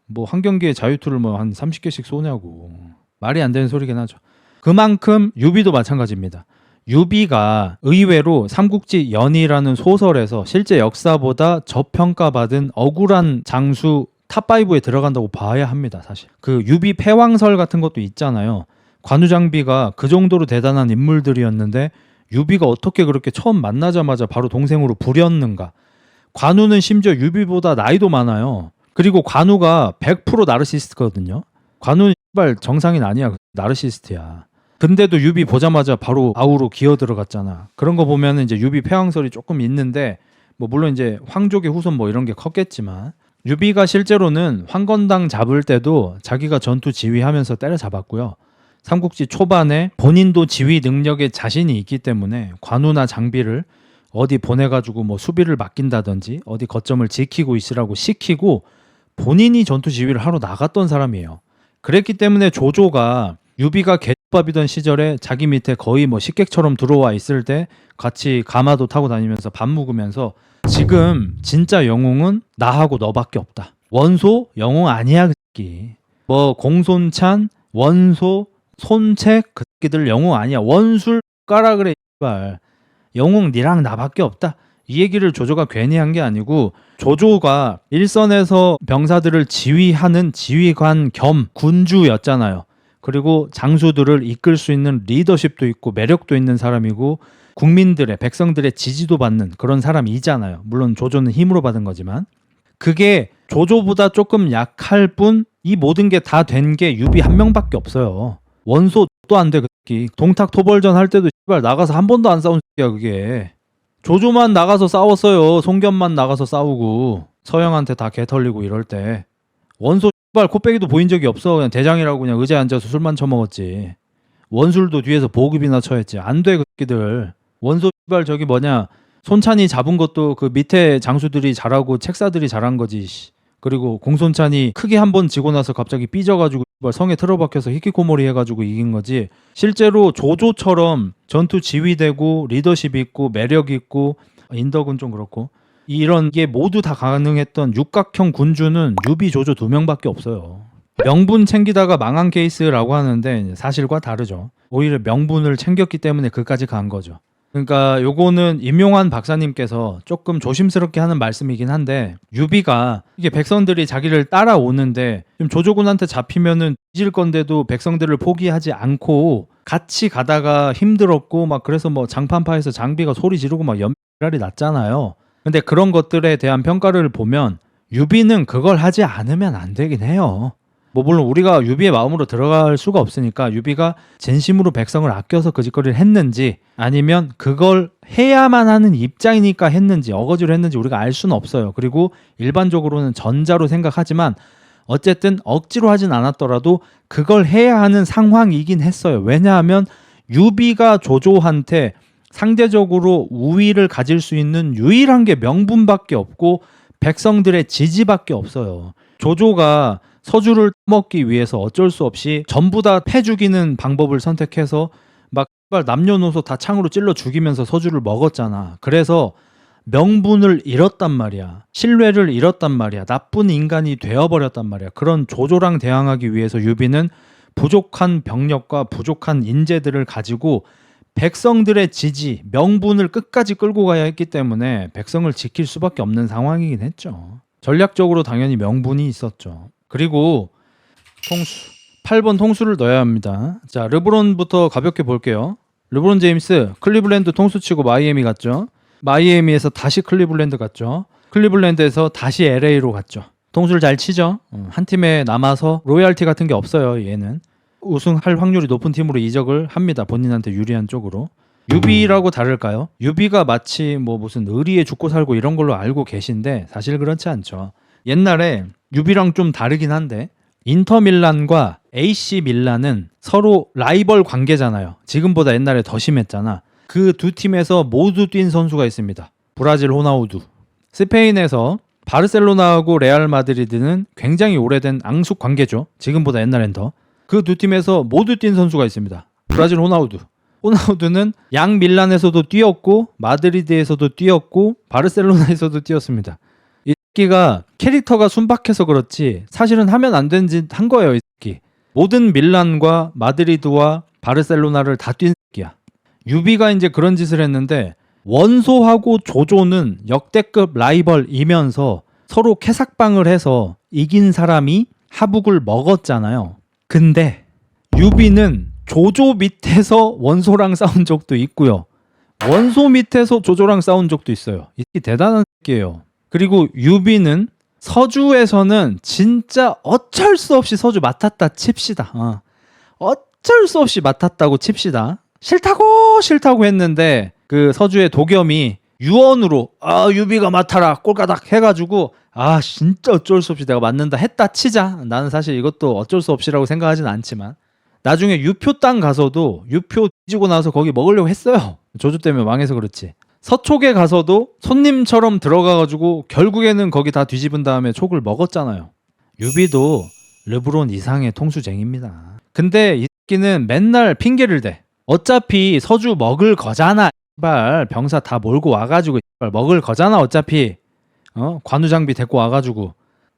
뭐 한 경기에 자유투를 뭐 한 30개씩 쏘냐고. 말이 안 되는 소리긴 하죠. 그만큼 유비도 마찬가지입니다. 유비가 의외로 삼국지 연의라는 소설에서 실제 역사보다 저평가받은 억울한 장수 탑5에 들어간다고 봐야 합니다. 사실 그 유비 패왕설 같은 것도 있잖아요. 관우장비가 그 정도로 대단한 인물들이었는데 유비가 어떻게 그렇게 처음 만나자마자 바로 동생으로 부렸는가. 관우는 심지어 유비보다 나이도 많아요. 그리고 관우가 100% 나르시스트거든요. 관우는 정상인 아니야. 나르시스트야. 근데도 유비 보자마자 바로 아우로 기어 들어갔잖아. 그런 거 보면 이제 유비 패왕설이 조금 있는데 뭐 물론 이제 황족의 후손 뭐 이런 게 컸겠지만 유비가 실제로는 황건당 잡을 때도 자기가 전투 지휘하면서 때려잡았고요. 삼국지 초반에 본인도 지휘 능력에 자신이 있기 때문에 관우나 장비를 어디 보내가지고 뭐 수비를 맡긴다든지 어디 거점을 지키고 있으라고 시키고 본인이 전투 지휘를 하러 나갔던 사람이에요. 그랬기 때문에 조조가 유비가 개밥이던 시절에 자기 밑에 거의 뭐 식객처럼 들어와 있을 때 같이 가마도 타고 다니면서 밥 먹으면서 지금 진짜 영웅은 나하고 너밖에 없다. 원소 영웅 아니야 그 새끼. 뭐 공손찬 원소 손책 그 새끼들 영웅 아니야. 원술 까라 그래 발. 영웅 니랑 나밖에 없다. 이 얘기를 조조가 괜히 한 게 아니고 조조가 일선에서 병사들을 지휘하는 지휘관 겸 군주였잖아요. 그리고 장수들을 이끌 수 있는 리더십도 있고 매력도 있는 사람이고 국민들의 백성들의 지지도 받는 그런 사람이잖아요. 물론 조조는 힘으로 받은 거지만 그게 조조보다 조금 약할 뿐 이 모든 게 다 된 게 유비 한 명밖에 없어요. 원소 또 안 돼. 그 동탁 토벌전 할 때도 씨발 나가서 한 번도 안 싸운 새끼야 그게. 조조만 나가서 싸웠어요. 송견만 나가서 싸우고 서영한테 다 개털리고 이럴 때 원소 씨발 코빼기도 보인 적이 없어. 그냥 대장이라고 그냥 의자에 앉아서 술만 처먹었지. 원술도 뒤에서 보급이나 처했지. 안 돼 그 새끼들. 원소 씨발 저기 뭐냐 손찬이 잡은 것도 그 밑에 장수들이 잘하고 책사들이 잘한 거지. 그리고 공손찬이 크게 한 번 지고 나서 갑자기 삐져가지고 성에 틀어박혀서 히키코모리 해가지고 이긴 거지. 실제로 조조처럼 전투 지휘되고 리더십 있고 매력 있고 인덕은 좀 그렇고 이런 게 모두 다 가능했던 육각형 군주는 유비 조조 2명밖에 없어요. 명분 챙기다가 망한 케이스라고 하는데 사실과 다르죠. 오히려 명분을 챙겼기 때문에 그까지 간 거죠. 그러니까 요거는 임용환 박사님께서 조금 조심스럽게 하는 말씀이긴 한데 유비가 이게 백성들이 자기를 따라오는데 좀 조조군한테 잡히면은 뒤질 건데도 백성들을 포기하지 않고 같이 가다가 힘들었고 막 그래서 뭐 장판파에서 장비가 소리 지르고 막 연랄이 났잖아요. 근데 그런 것들에 대한 평가를 보면 유비는 그걸 하지 않으면 안 되긴 해요. 뭐 물론 우리가 유비의 마음으로 들어갈 수가 없으니까 유비가 진심으로 백성을 아껴서 그 짓거리를 했는지 아니면 그걸 해야만 하는 입장이니까 했는지 어거지로 했는지 우리가 알 수는 없어요. 그리고 일반적으로는 전자로 생각하지만 어쨌든 억지로 하진 않았더라도 그걸 해야 하는 상황이긴 했어요. 왜냐하면 유비가 조조한테 상대적으로 우위를 가질 수 있는 유일한 게 명분밖에 없고 백성들의 지지밖에 없어요. 조조가 서주를 먹기 위해서 어쩔 수 없이 전부 다 패 죽이는 방법을 선택해서 막 남녀노소 다 창으로 찔러 죽이면서 서주를 먹었잖아. 그래서 명분을 잃었단 말이야. 신뢰를 잃었단 말이야. 나쁜 인간이 되어버렸단 말이야. 그런 조조랑 대항하기 위해서 유비는 부족한 병력과 부족한 인재들을 가지고 백성들의 지지, 명분을 끝까지 끌고 가야 했기 때문에 백성을 지킬 수밖에 없는 상황이긴 했죠. 전략적으로 당연히 명분이 있었죠. 그리고 통수 8번 통수를 넣어야 합니다. 자, 르브론부터 가볍게 볼게요. 르브론 제임스 클리블랜드 통수 치고 마이애미 갔죠. 마이애미에서 다시 클리블랜드 갔죠. 클리블랜드에서 다시 LA로 갔죠. 통수를 잘 치죠. 한 팀에 남아서 로얄티 같은 게 없어요. 얘는 우승할 확률이 높은 팀으로 이적을 합니다. 본인한테 유리한 쪽으로. 유비라고 다를까요? 유비가 마치 뭐 무슨 의리에 죽고 살고 이런 걸로 알고 계신데 사실 그렇지 않죠. 옛날에 유비랑 좀 다르긴 한데 인터밀란과 AC 밀란은 서로 라이벌 관계잖아요. 지금보다 옛날에 더 심했잖아. 그 두 팀에서 모두 뛴 선수가 있습니다. 브라질 호나우두. 스페인에서 바르셀로나하고 레알 마드리드는 굉장히 오래된 앙숙 관계죠. 지금보다 옛날엔 더. 그 두 팀에서 모두 뛴 선수가 있습니다. 브라질 호나우두. 호나우두는 양 밀란에서도 뛰었고 마드리드에서도 뛰었고 바르셀로나에서도 뛰었습니다. 이 새끼가 캐릭터가 순박해서 그렇지 사실은 하면 안 되는 짓 한 거예요. 이 새끼. 모든 밀란과 마드리드와 바르셀로나를 다 뛴 새끼야. 유비가 이제 그런 짓을 했는데 원소하고 조조는 역대급 라이벌이면서 서로 캐삭방을 해서 이긴 사람이 하북을 먹었잖아요. 근데 유비는 조조 밑에서 원소랑 싸운 적도 있고요. 원소 밑에서 조조랑 싸운 적도 있어요. 이 대단한 새끼예요. 그리고 유비는 서주에서는 진짜 어쩔 수 없이 서주 맡았다 칩시다. 어쩔 수 없이 맡았다고 칩시다. 싫다고 했는데 그 서주의 도겸이 유언으로 유비가 맡아라 꼴까닥 해가지고 진짜 어쩔 수 없이 내가 맡는다 했다 치자. 나는 사실 이것도 어쩔 수 없이라고 생각하진 않지만 나중에 유표 땅 가서도 유표 뒤지고 나서 거기 먹으려고 했어요. 조조 때문에 망해서 그렇지. 서촉에 가서도 손님처럼 들어가가지고 결국에는 거기 다 뒤집은 다음에 촉을 먹었잖아요. 유비도 르브론 이상의 통수쟁입니다. 근데 이 새끼는 맨날 핑계를 대. 어차피 서주 먹을 거잖아. 병사 다 몰고 와가지고 먹을 거잖아. 어차피 관우장비 데리고 와가지고.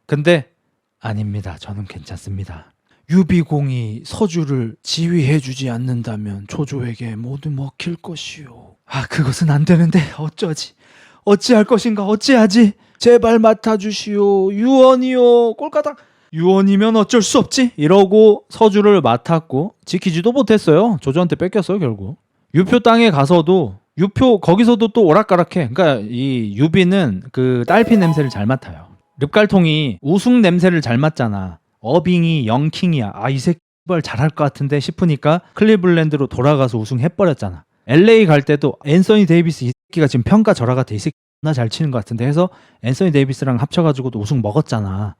근데 아닙니다. 저는 괜찮습니다. 유비공이 서주를 지휘해주지 않는다면 조조에게 모두 먹힐 것이요. 그것은 안 되는데 어찌할 것인가. 어찌하지. 제발 맡아주시오. 유언이요. 꼴까닥. 유언이면 어쩔 수 없지 이러고 서주를 맡았고 지키지도 못했어요. 조조한테 뺏겼어요 결국. 유표 땅에 가서도 유표 거기서도 또 오락가락해. 그러니까 이 유비는 그 딸피 냄새를 잘 맡아요. 릅갈통이 우승 냄새를 잘 맡잖아. 어빙이 영킹이야. 아 이 새끼 잘할 것 같은데 싶으니까 클리블랜드로 돌아가서 우승해버렸잖아. LA 갈 때도 앤서니 데이비스 이 새끼가 지금 평가 절하 같아. 이 새끼 나 잘 치는 것 같은데 해서 앤서니 데이비스랑 합쳐가지고도 우승 먹었잖아.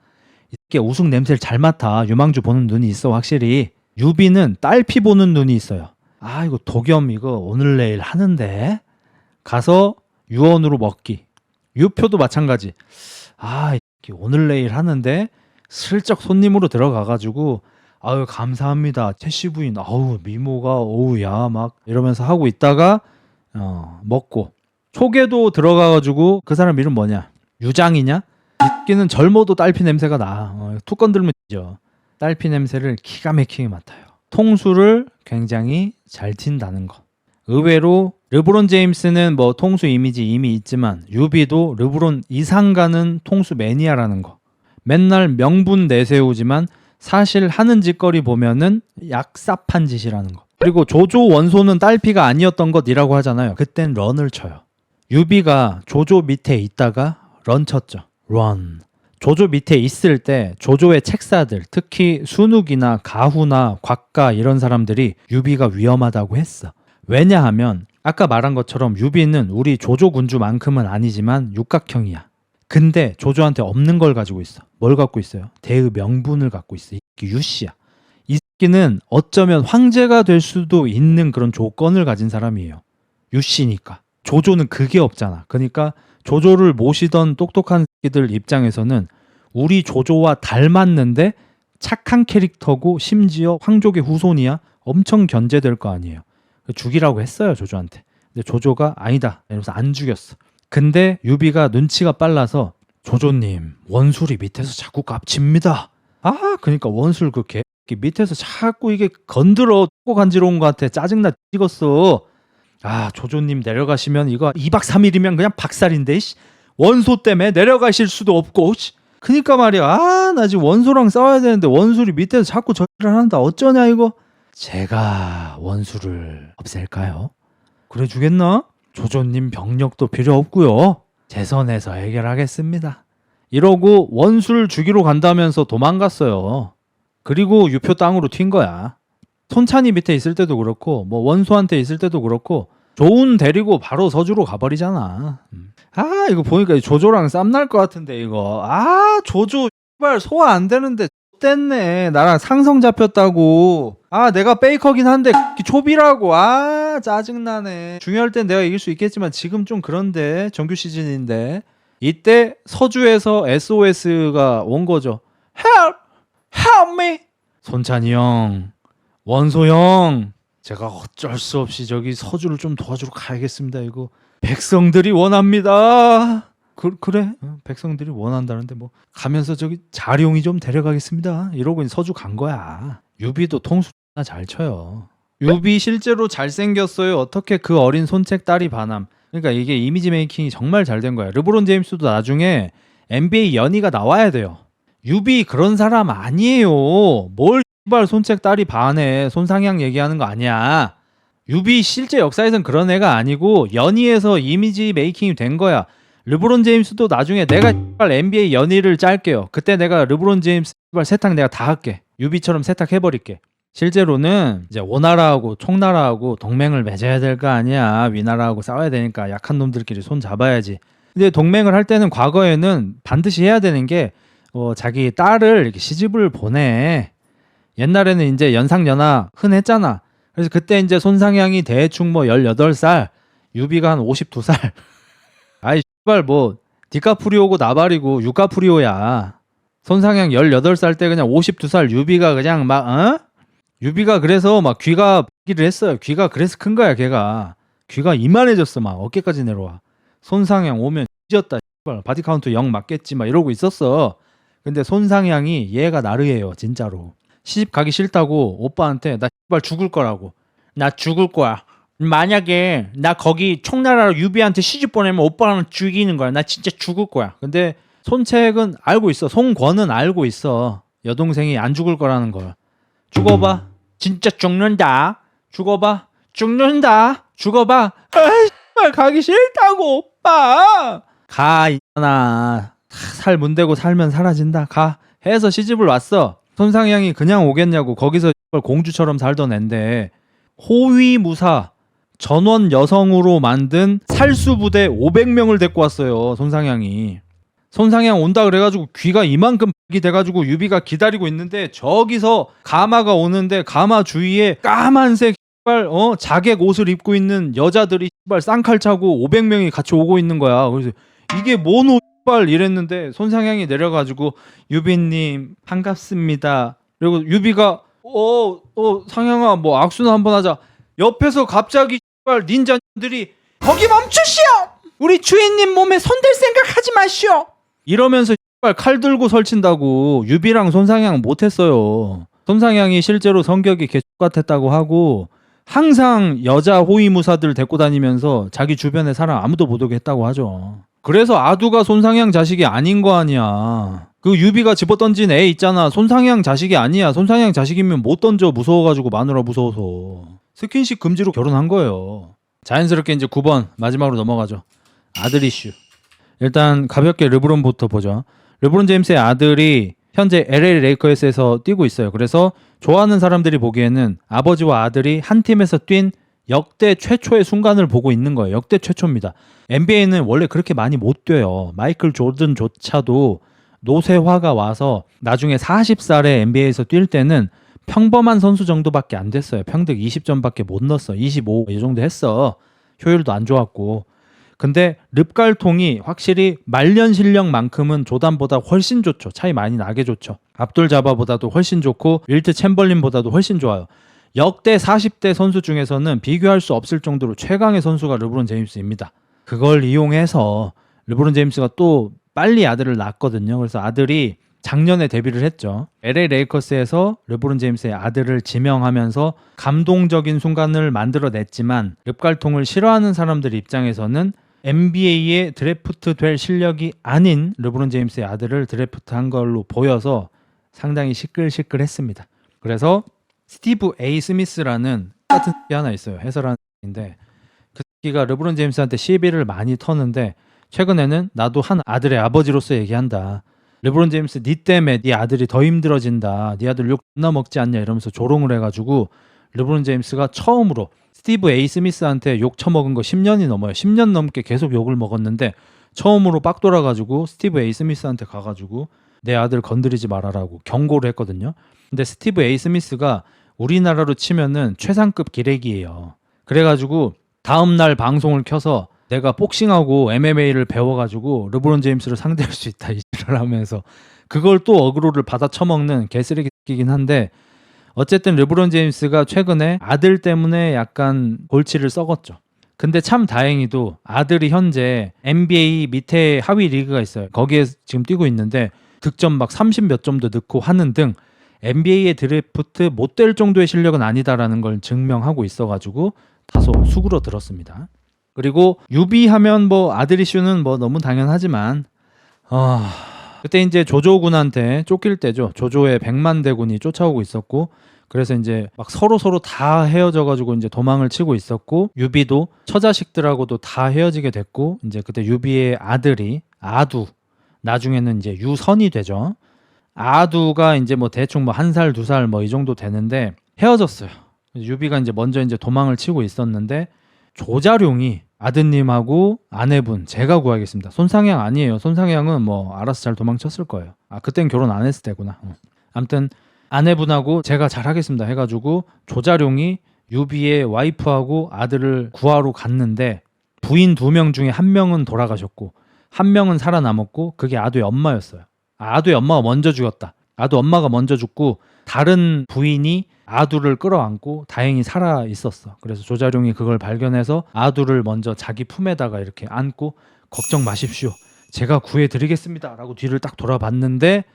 이 새끼 우승 냄새를 잘 맡아. 유망주 보는 눈이 있어 확실히. 유비는 딸피 보는 눈이 있어요. 아 이거 독염 이거 오늘 내일 하는데 가서 유언으로 먹기. 유표도 마찬가지. 아 오늘 내일 하는데 슬쩍 손님으로 들어가가지고 아유 감사합니다 채씨 부인 아우 미모가 어우야 막 이러면서 하고 있다가 먹고 초계도 들어가가지고 그 사람 이름 뭐냐 유장이냐 이 새끼는 젊어도 딸피 냄새가 나. 툭 건들면 죠 딸피 냄새를 기가 막히게 맡아요. 통수를 굉장히 잘 튄다는 거. 의외로 르브론 제임스는 뭐 통수 이미지 이미 있지만 유비도 르브론 이상 가는 통수 매니아라는 거. 맨날 명분 내세우지만 사실 하는 짓거리 보면은 약삽한 짓이라는 거. 그리고 조조 원소는 딸피가 아니었던 것이라고 하잖아요. 그땐 런을 쳐요. 유비가 조조 밑에 있다가 런 쳤죠. 런. 조조 밑에 있을 때 조조의 책사들 특히 순욱이나 가후나 곽가 이런 사람들이 유비가 위험하다고 했어. 왜냐하면 아까 말한 것처럼 유비는 우리 조조 군주만큼은 아니지만 육각형이야. 근데 조조한테 없는 걸 가지고 있어. 뭘 갖고 있어요? 대의 명분을 갖고 있어. 이게 유씨야. 이 새끼는 어쩌면 황제가 될 수도 있는 그런 조건을 가진 사람이에요. 유씨니까. 조조는 그게 없잖아. 그러니까 조조를 모시던 똑똑한 새끼들 입장에서는 우리 조조와 닮았는데 착한 캐릭터고 심지어 황족의 후손이야. 엄청 견제될 거 아니에요. 죽이라고 했어요 조조한테. 근데 조조가 아니다 이러면서 안 죽였어. 근데 유비가 눈치가 빨라서 조조님 원술이 밑에서 자꾸 깝칩니다. 아 그러니까 원술 그 개 밑에서 자꾸 이게 건드려 꼭 간지러운 것 같아. 짜증나 찍었어. 아 조조님 내려가시면 이거 2박 3일이면 그냥 박살인데 원소 때문에 내려가실 수도 없고 그니까 말이야. 아 나 지금 원소랑 싸워야 되는데 원술이 밑에서 자꾸 저지를 한다. 어쩌냐 이거. 제가 원수를 없앨까요? 그래 주겠나? 조조님 병력도 필요 없고요. 제 선에서 해결하겠습니다. 이러고 원수를 죽이러 간다면서 도망갔어요. 그리고 유표 땅으로 튄 거야. 손찬이 밑에 있을 때도 그렇고 뭐 원소한테 있을 때도 그렇고 조운 데리고 바로 서주로 가버리잖아. 아 이거 보니까 조조랑 쌈날 것 같은데 이거. 아 조조 X발 소화 안 되는데 X됐네. 나랑 상성 잡혔다고. 아 내가 페이커긴 한데 초비라고. 아 짜증나네. 중요할 땐 내가 이길 수 있겠지만 지금 좀 그런데 정규 시즌인데. 이때 서주에서 SOS가 온 거죠. Help! Help me! 손찬이 형 원소 형 제가 어쩔 수 없이 저기 서주를 좀 도와주러 가야겠습니다. 이거 백성들이 원합니다. 그래 백성들이 원한다는데 뭐 가면서 저기 자룡이 좀 데려가겠습니다. 이러고 서주 간 거야. 유비도 통수나 잘 쳐요. 유비 실제로 잘생겼어요. 어떻게 그 어린 손책 딸이 반함. 그러니까 이게 이미지 메이킹이 정말 잘 된 거야. 르브론 제임스도 나중에 NBA 연희가 나와야 돼요. 유비 그런 사람 아니에요. 뭘 X발 손책 딸이 반해. 손상향 얘기하는 거 아니야. 유비 실제 역사에선 그런 애가 아니고 연희에서 이미지 메이킹이 된 거야. 르브론 제임스도 나중에 내가 NBA 연희를 짤게요. 그때 내가 르브론 제임스 세탁 내가 다 할게. 유비처럼 세탁해버릴게. 실제로는 이제 오나라하고 총나라하고 동맹을 맺어야 될 거 아니야. 위나라하고 싸워야 되니까 약한 놈들끼리 손 잡아야지. 근데 동맹을 할 때는 과거에는 반드시 해야 되는 게 자기 딸을 이렇게 시집을 보내. 옛날에는 이제 연상연하 흔했잖아. 그래서 그때 이제 손상향이 대충 뭐 18살, 유비가 한 52살. 아이 씨발 뭐 디카프리오고 나발이고 유카프리오야. 손상향 18살 때 그냥 52살 유비가 그냥 막 유비가 그래서 막 귀가 기를 했어요. 귀가 그래서 큰 거야 걔가. 귀가 이만해졌어. 막 어깨까지 내려와. 손상향 오면 찢었다. 씨발 바디 카운트 0 맞겠지 막 이러고 있었어. 근데 손상향이 얘가 나르예요 진짜로. 시집 가기 싫다고 오빠한테 나 씨발 죽을 거라고. 나 죽을 거야. 만약에 나 거기 총나라로 유비한테 시집 보내면 오빠는 죽이는 거야. 나 진짜 죽을 거야. 근데 손책은 알고 있어. 송권은 알고 있어. 여동생이 안 죽을 거라는 걸. 죽어봐. 진짜 죽는다. 죽어봐. 죽는다. 죽어봐. 아이, 가기 싫다고 오빠. 가 있잖아. 살 문대고 살면 사라진다. 가. 해서 시집을 왔어. 손상향이 그냥 오겠냐고. 거기서 공주처럼 살던 앤데 호위무사 전원 여성으로 만든 살수부대 500명을 데리고 왔어요. 손상향이. 손상향 온다 그래가지고 귀가 이만큼 돼가지고 유비가 기다리고 있는데 저기서 가마가 오는데 가마 주위에 까만색 자객 옷을 입고 있는 여자들이 쌍칼 차고 500명이 같이 오고 있는 거야. 그래서 이게 뭔 옷 이랬는데 손상향이 내려가지고 유비님 반갑습니다. 그리고 유비가 상향아 뭐 악수나 한번 하자. 옆에서 갑자기 닌자들이 거기 멈추시오. 우리 주인님 몸에 손댈 생각하지 마시오. 이러면서 칼 들고 설친다고. 유비랑 손상향 못했어요. 손상향이 실제로 성격이 개X같았다고 하고 항상 여자 호위무사들 데리고 다니면서 자기 주변에 사람 아무도 못 오게 했다고 하죠. 그래서 아두가 손상향 자식이 아닌 거 아니야. 그 유비가 집어던진 애 있잖아. 손상향 자식이 아니야. 손상향 자식이면 못 던져. 무서워가지고 마누라 무서워서. 스킨십 금지로 결혼한 거예요. 자연스럽게 이제 9번 마지막으로 넘어가죠. 아들 이슈. 일단 가볍게 르브론부터 보죠. 르브론 제임스의 아들이 현재 LA 레이커스에서 뛰고 있어요. 그래서 좋아하는 사람들이 보기에는 아버지와 아들이 한 팀에서 뛴 역대 최초의 순간을 보고 있는 거예요. 역대 최초입니다. NBA는 원래 그렇게 많이 못 뛰어요. 마이클 조던조차도 노쇠화가 와서 나중에 40살에 NBA에서 뛸 때는 평범한 선수 정도밖에 안 됐어요. 평균 20점밖에 못 넣었어. 25 이 정도 했어. 효율도 안 좋았고. 근데 릅갈통이 확실히 말년 실력만큼은 조단보다 훨씬 좋죠. 차이 많이 나게 좋죠. 압돌 자바보다도 훨씬 좋고 윌트 챔벌린보다도 훨씬 좋아요. 역대 40대 선수 중에서는 비교할 수 없을 정도로 최강의 선수가 르브론 제임스입니다. 그걸 이용해서 르브론 제임스가 또 빨리 아들을 낳았거든요. 그래서 아들이 작년에 데뷔를 했죠. LA 레이커스에서 르브론 제임스의 아들을 지명하면서 감동적인 순간을 만들어냈지만 릅갈통을 싫어하는 사람들 입장에서는 NBA에 드래프트 될 실력이 아닌 르브론 제임스의 아들을 드래프트한 걸로 보여서 상당히 시끌시끌했습니다. 그래서 스티브 A 스미스라는 같은 새끼 하나 있어요. 해설하는 새끼인데 그 새끼가 르브론 제임스한테 시비를 많이 터는데 최근에는 나도 한 아들의 아버지로서 얘기한다. 르브론 제임스 니 때문에 네 아들이 더 힘들어진다. 네 아들 욕 존나 먹지 않냐 이러면서 조롱을 해가지고 르브론 제임스가 처음으로 스티브 A 스미스한테 욕 처먹은 거 10년이 넘어요. 10년 넘게 계속 욕을 먹었는데 처음으로 빡 돌아가지고 스티브 A 스미스한테 가가지고 내 아들 건드리지 말아라고 경고를 했거든요. 근데 스티브 A 스미스가 우리나라로 치면은 최상급 기레기예요. 그래가지고 다음날 방송을 켜서 내가 복싱하고 MMA를 배워가지고 르브론 제임스를 상대할 수 있다 이를 하면서 그걸 또 어그로를 받아 처먹는 개쓰레기긴 한데 어쨌든 르브론 제임스가 최근에 아들 때문에 약간 골치를 썩었죠. 근데 참 다행히도 아들이 현재 NBA 밑에 하위 리그가 있어요. 거기에 지금 뛰고 있는데 득점 막 30 몇 점도 넣고 하는 등 NBA에 드래프트 못 될 정도의 실력은 아니다라는 걸 증명하고 있어가지고 다소 수그러들었습니다. 그리고 유비하면 뭐 아들 이슈는 뭐 너무 당연하지만 그때 이제 조조 군한테 쫓길 때죠. 조조의 100만 대군이 쫓아오고 있었고 그래서 이제 막 서로 다 헤어져가지고 이제 도망을 치고 있었고 유비도 처자식들하고도 다 헤어지게 됐고 이제 그때 유비의 아들이 아두 나중에는 이제 유선이 되죠. 아두가 이제 뭐 대충 뭐 1살 2살 뭐 이 정도 되는데 헤어졌어요. 유비가 이제 먼저 이제 도망을 치고 있었는데 조자룡이 아드님하고 아내분 제가 구하겠습니다. 손상향 아니에요. 손상향은 뭐 알아서 잘 도망쳤을 거예요. 그땐 결혼 안 했을 때구나. 아무튼 아내분하고 제가 잘하겠습니다 해가지고 조자룡이 유비의 와이프하고 아들을 구하러 갔는데 부인 2명 중에 1명은 돌아가셨고 1명은 살아남았고 그게 아두의 엄마였어요. 아두의 엄마가 먼저 죽었다. 아두 엄마가 먼저 죽고 다른 부인이 아두를 끌어안고 다행히 살아 있었어. 그래서 조자룡이 그걸 발견해서 아두를 먼저 자기 품에다가 이렇게 안고 걱정 마십시오. 제가 구해드리겠습니다. 라고 뒤를 딱 돌아봤는데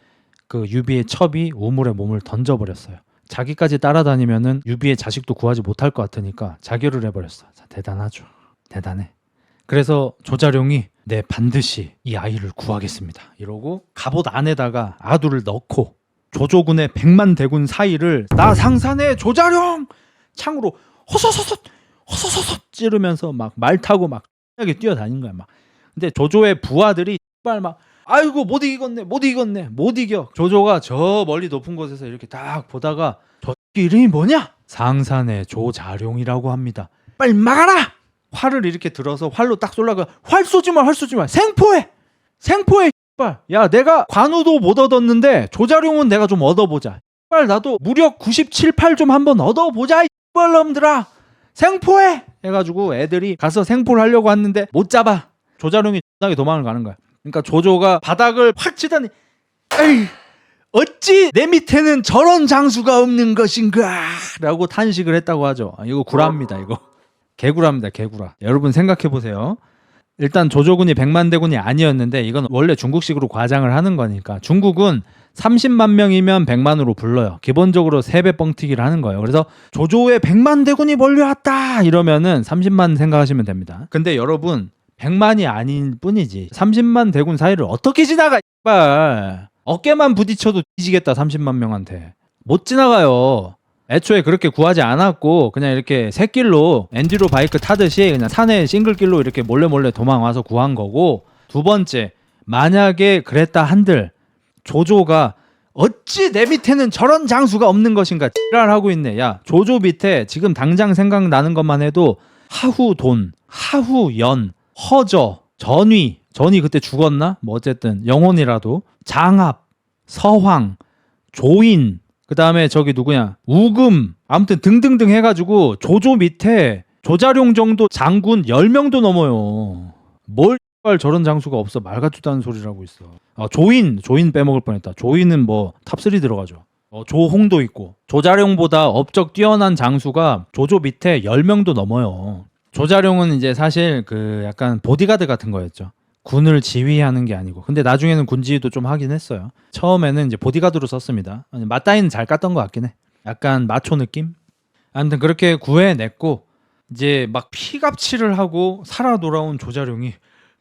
그 유비의 첩이 우물에 몸을 던져버렸어요. 자기까지 따라다니면은 유비의 자식도 구하지 못할 것 같으니까 자결을 해버렸어. 자, 대단하죠. 대단해. 그래서 조자룡이 네 반드시 이 아이를 구하겠습니다. 이러고 갑옷 안에다가 아두를 넣고 조조군의 100만 대군 사이를 나 상산의 조자룡 창으로 호소소소 찌르면서 막 말 타고 막 하게 뛰어다닌 거야 막. 근데 조조의 부하들이 막 아이고 못 이겨. 조조가 저 멀리 높은 곳에서 이렇게 딱 보다가 저 이름이 뭐냐? 상산의 조자룡이라고 합니다. 빨리 막아라! 활을 이렇게 들어서 활로 딱 쏠라가 활 쏘지 마 생포해 야 내가 관우도 못 얻었는데 조자룡은 내가 좀 얻어보자. 나도 무력 97, 8 좀 한번 얻어보자 놈들아 생포해 해가지고 애들이 가서 생포를 하려고 했는데 못 잡아. 조자룡이 X나게 도망을 가는 거야. 그러니까 조조가 바닥을 확 치더니 에이 어찌 내 밑에는 저런 장수가 없는 것인가 라고 탄식을 했다고 하죠. 이거 구라입니다. 이거 개구라입니다. 개구라. 여러분 생각해보세요. 일단 조조군이 100만 대군이 아니었는데 이건 원래 중국식으로 과장을 하는 거니까 중국은 30만 명이면 100만으로 불러요. 기본적으로 3배 뻥튀기를 하는 거예요. 그래서 조조의 100만 대군이 몰려왔다 이러면은 30만 생각하시면 됩니다. 근데 여러분 100만이 아닌 뿐이지 30만 대군 사이를 어떻게 지나가 어깨만 부딪혀도 뒤지겠다. 30만 명한테 못 지나가요. 애초에 그렇게 구하지 않았고 그냥 이렇게 새길로 엔듀로 바이크 타듯이 그냥 산에 싱글길로 이렇게 몰래 도망와서 구한 거고, 두 번째 만약에 그랬다 한들 조조가 어찌 내 밑에는 저런 장수가 없는 것인가 지랄하고 있네. 야 조조 밑에 지금 당장 생각나는 것만 해도 하후돈, 하후연, 허저, 전위 그때 죽었나? 뭐 어쨌든 영혼이라도, 장합, 서황, 조인, 그 다음에 저기 누구냐 우금, 아무튼 등등등 해가지고 조조 밑에 조자룡 정도 장군 10명도 넘어요. 뭘 저런 장수가 없어. 말 같지도 않은 소리를 하고 있어. 조인 빼먹을 뻔했다. 조인은 뭐 탑3 들어가죠. 조홍도 있고. 조자룡보다 업적 뛰어난 장수가 조조 밑에 10명도 넘어요. 조자룡은 이제 사실 그 약간 보디가드 같은 거였죠. 군을 지휘하는 게 아니고. 근데 나중에는 군지휘도 좀 하긴 했어요. 처음에는 이제 보디가드로 썼습니다. 맞다이는 잘 깠던 것 같긴 해. 약간 마초 느낌? 아무튼 그렇게 구해냈고 이제 막 피갑치를 하고 살아 돌아온 조자룡이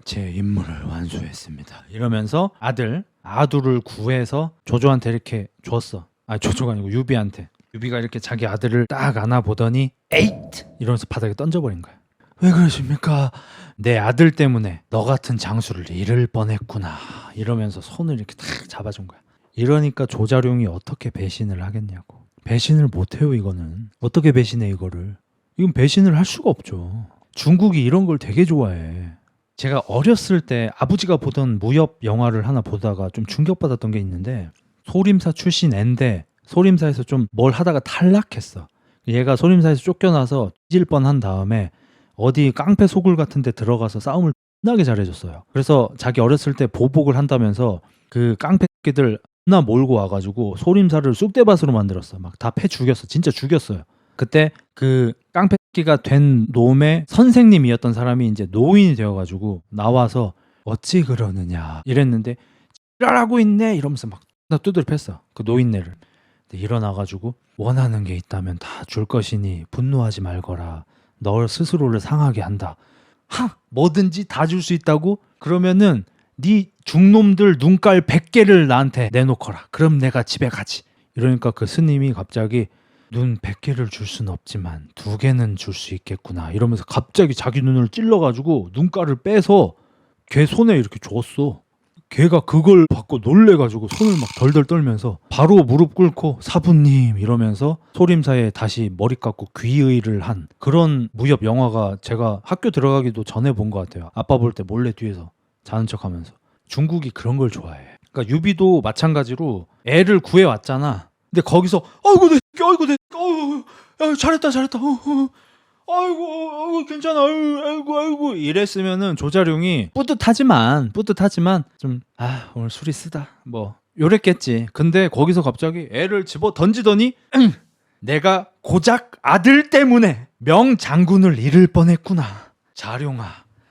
제 임무를 완수했습니다 이러면서 아두를 구해서 조조한테 이렇게 줬어. 조조가 아니고 유비한테. 유비가 이렇게 자기 아들을 딱 안아보더니 에잇! 이러면서 바닥에 던져버린 거야. 왜 그러십니까? 내 아들 때문에 너 같은 장수를 잃을 뻔했구나 이러면서 손을 이렇게 탁 잡아준 거야. 이러니까 조자룡이 어떻게 배신을 하겠냐고. 배신을 못해요. 이거는 어떻게 배신해. 이거를 이건 배신을 할 수가 없죠. 중국이 이런 걸 되게 좋아해. 제가 어렸을 때 아버지가 보던 무협 영화를 하나 보다가 좀 충격받았던 게 있는데, 소림사 출신 앤데 소림사에서 좀 뭘 하다가 탈락했어. 얘가 소림사에서 쫓겨나서 뒤질 뻔한 다음에 어디 깡패 소굴 같은 데 들어가서 싸움을 나게 잘해줬어요. 그래서 자기 어렸을 때 보복을 한다면서 그 깡패끼들 나 몰고 와가지고 소림사를 쑥대밭으로 만들었어. 막 다 패 죽였어. 진짜 죽였어요. 그때 그 깡패끼가 된 놈의 선생님이었던 사람이 이제 노인이 되어가지고 나와서 어찌 그러느냐 이랬는데 지랄하고 있네 이러면서 막 두드려 팼어. 그 노인네를. 일어나가지고 원하는 게 있다면 다 줄 것이니 분노하지 말거라. 너 스스로를 상하게 한다. 뭐든지 다 줄 수 있다고? 그러면은 네 중놈들 눈깔 100개를 나한테 내놓거라. 그럼 내가 집에 가지. 이러니까 그 스님이 갑자기 눈 100개를 줄 수는 없지만 2개는 줄 수 있겠구나 이러면서 갑자기 자기 눈을 찔러가지고 눈깔을 빼서 걔 손에 이렇게 줬어. 걔가 그걸 받고 놀래가지고 손을 막 덜덜 떨면서 바로 무릎 꿇고 사부님 이러면서 소림사에 다시 머리 깎고 귀의를 한 그런 무협 영화가 제가 학교 들어가기도 전에 본 것 같아요. 아빠 볼 때 몰래 뒤에서 자는 척하면서. 중국이 그런 걸 좋아해. 그러니까 유비도 마찬가지로 애를 구해왔잖아. 근데 거기서 아이고 잘했다 아이고 괜찮아 아이고 이랬으면은 조자룡이 뿌듯하지만 좀 오늘 술이 쓰다 뭐 요랬겠지. 근데 거기서 갑자기 애를 집어 던지더니 내가 고작 아들 때문에 명장군을 잃을 뻔했구나 자룡아.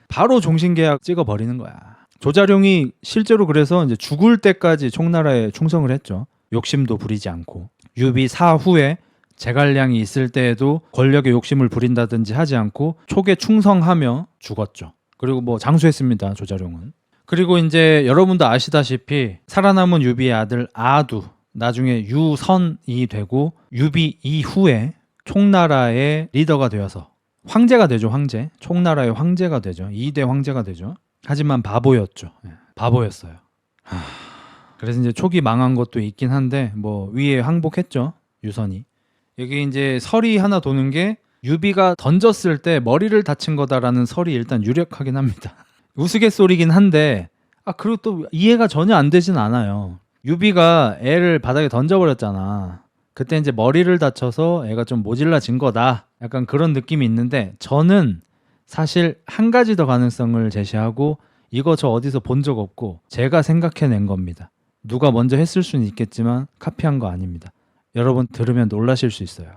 바로 종신계약 찍어버리는 거야. 조자룡이 실제로 그래서 이제 죽을 때까지 총나라에 충성을 했죠. 욕심도 부리지 않고. 유비 사후에 제갈량이 있을 때에도 권력에 욕심을 부린다든지 하지 않고 촉에 충성하며 죽었죠. 그리고 뭐 장수했습니다. 조자룡은. 그리고 이제 여러분도 아시다시피 살아남은 유비의 아들 아두, 나중에 유선이 되고 유비 이후에 총나라의 리더가 되어서 황제가 되죠. 황제. 총나라의 황제가 되죠. 2대 황제가 되죠. 하지만 바보였죠. 바보였어요. 그래서 이제 초기 망한 것도 있긴 한데 뭐 위에 항복했죠. 유선이. 여기 이제 설이 하나 도는 게 유비가 던졌을 때 머리를 다친 거다라는 설이 일단 유력하긴 합니다. 우스갯소리긴 한데 그리고 또 이해가 전혀 안 되진 않아요. 유비가 애를 바닥에 던져버렸잖아. 그때 이제 머리를 다쳐서 애가 좀 모질라진 거다. 약간 그런 느낌이 있는데 저는 사실 한 가지 더 가능성을 제시하고 이거 저 어디서 본 적 없고 제가 생각해낸 겁니다. 누가 먼저 했을 수는 있겠지만 카피한 거 아닙니다. 여러분 들으면 놀라실 수 있어요.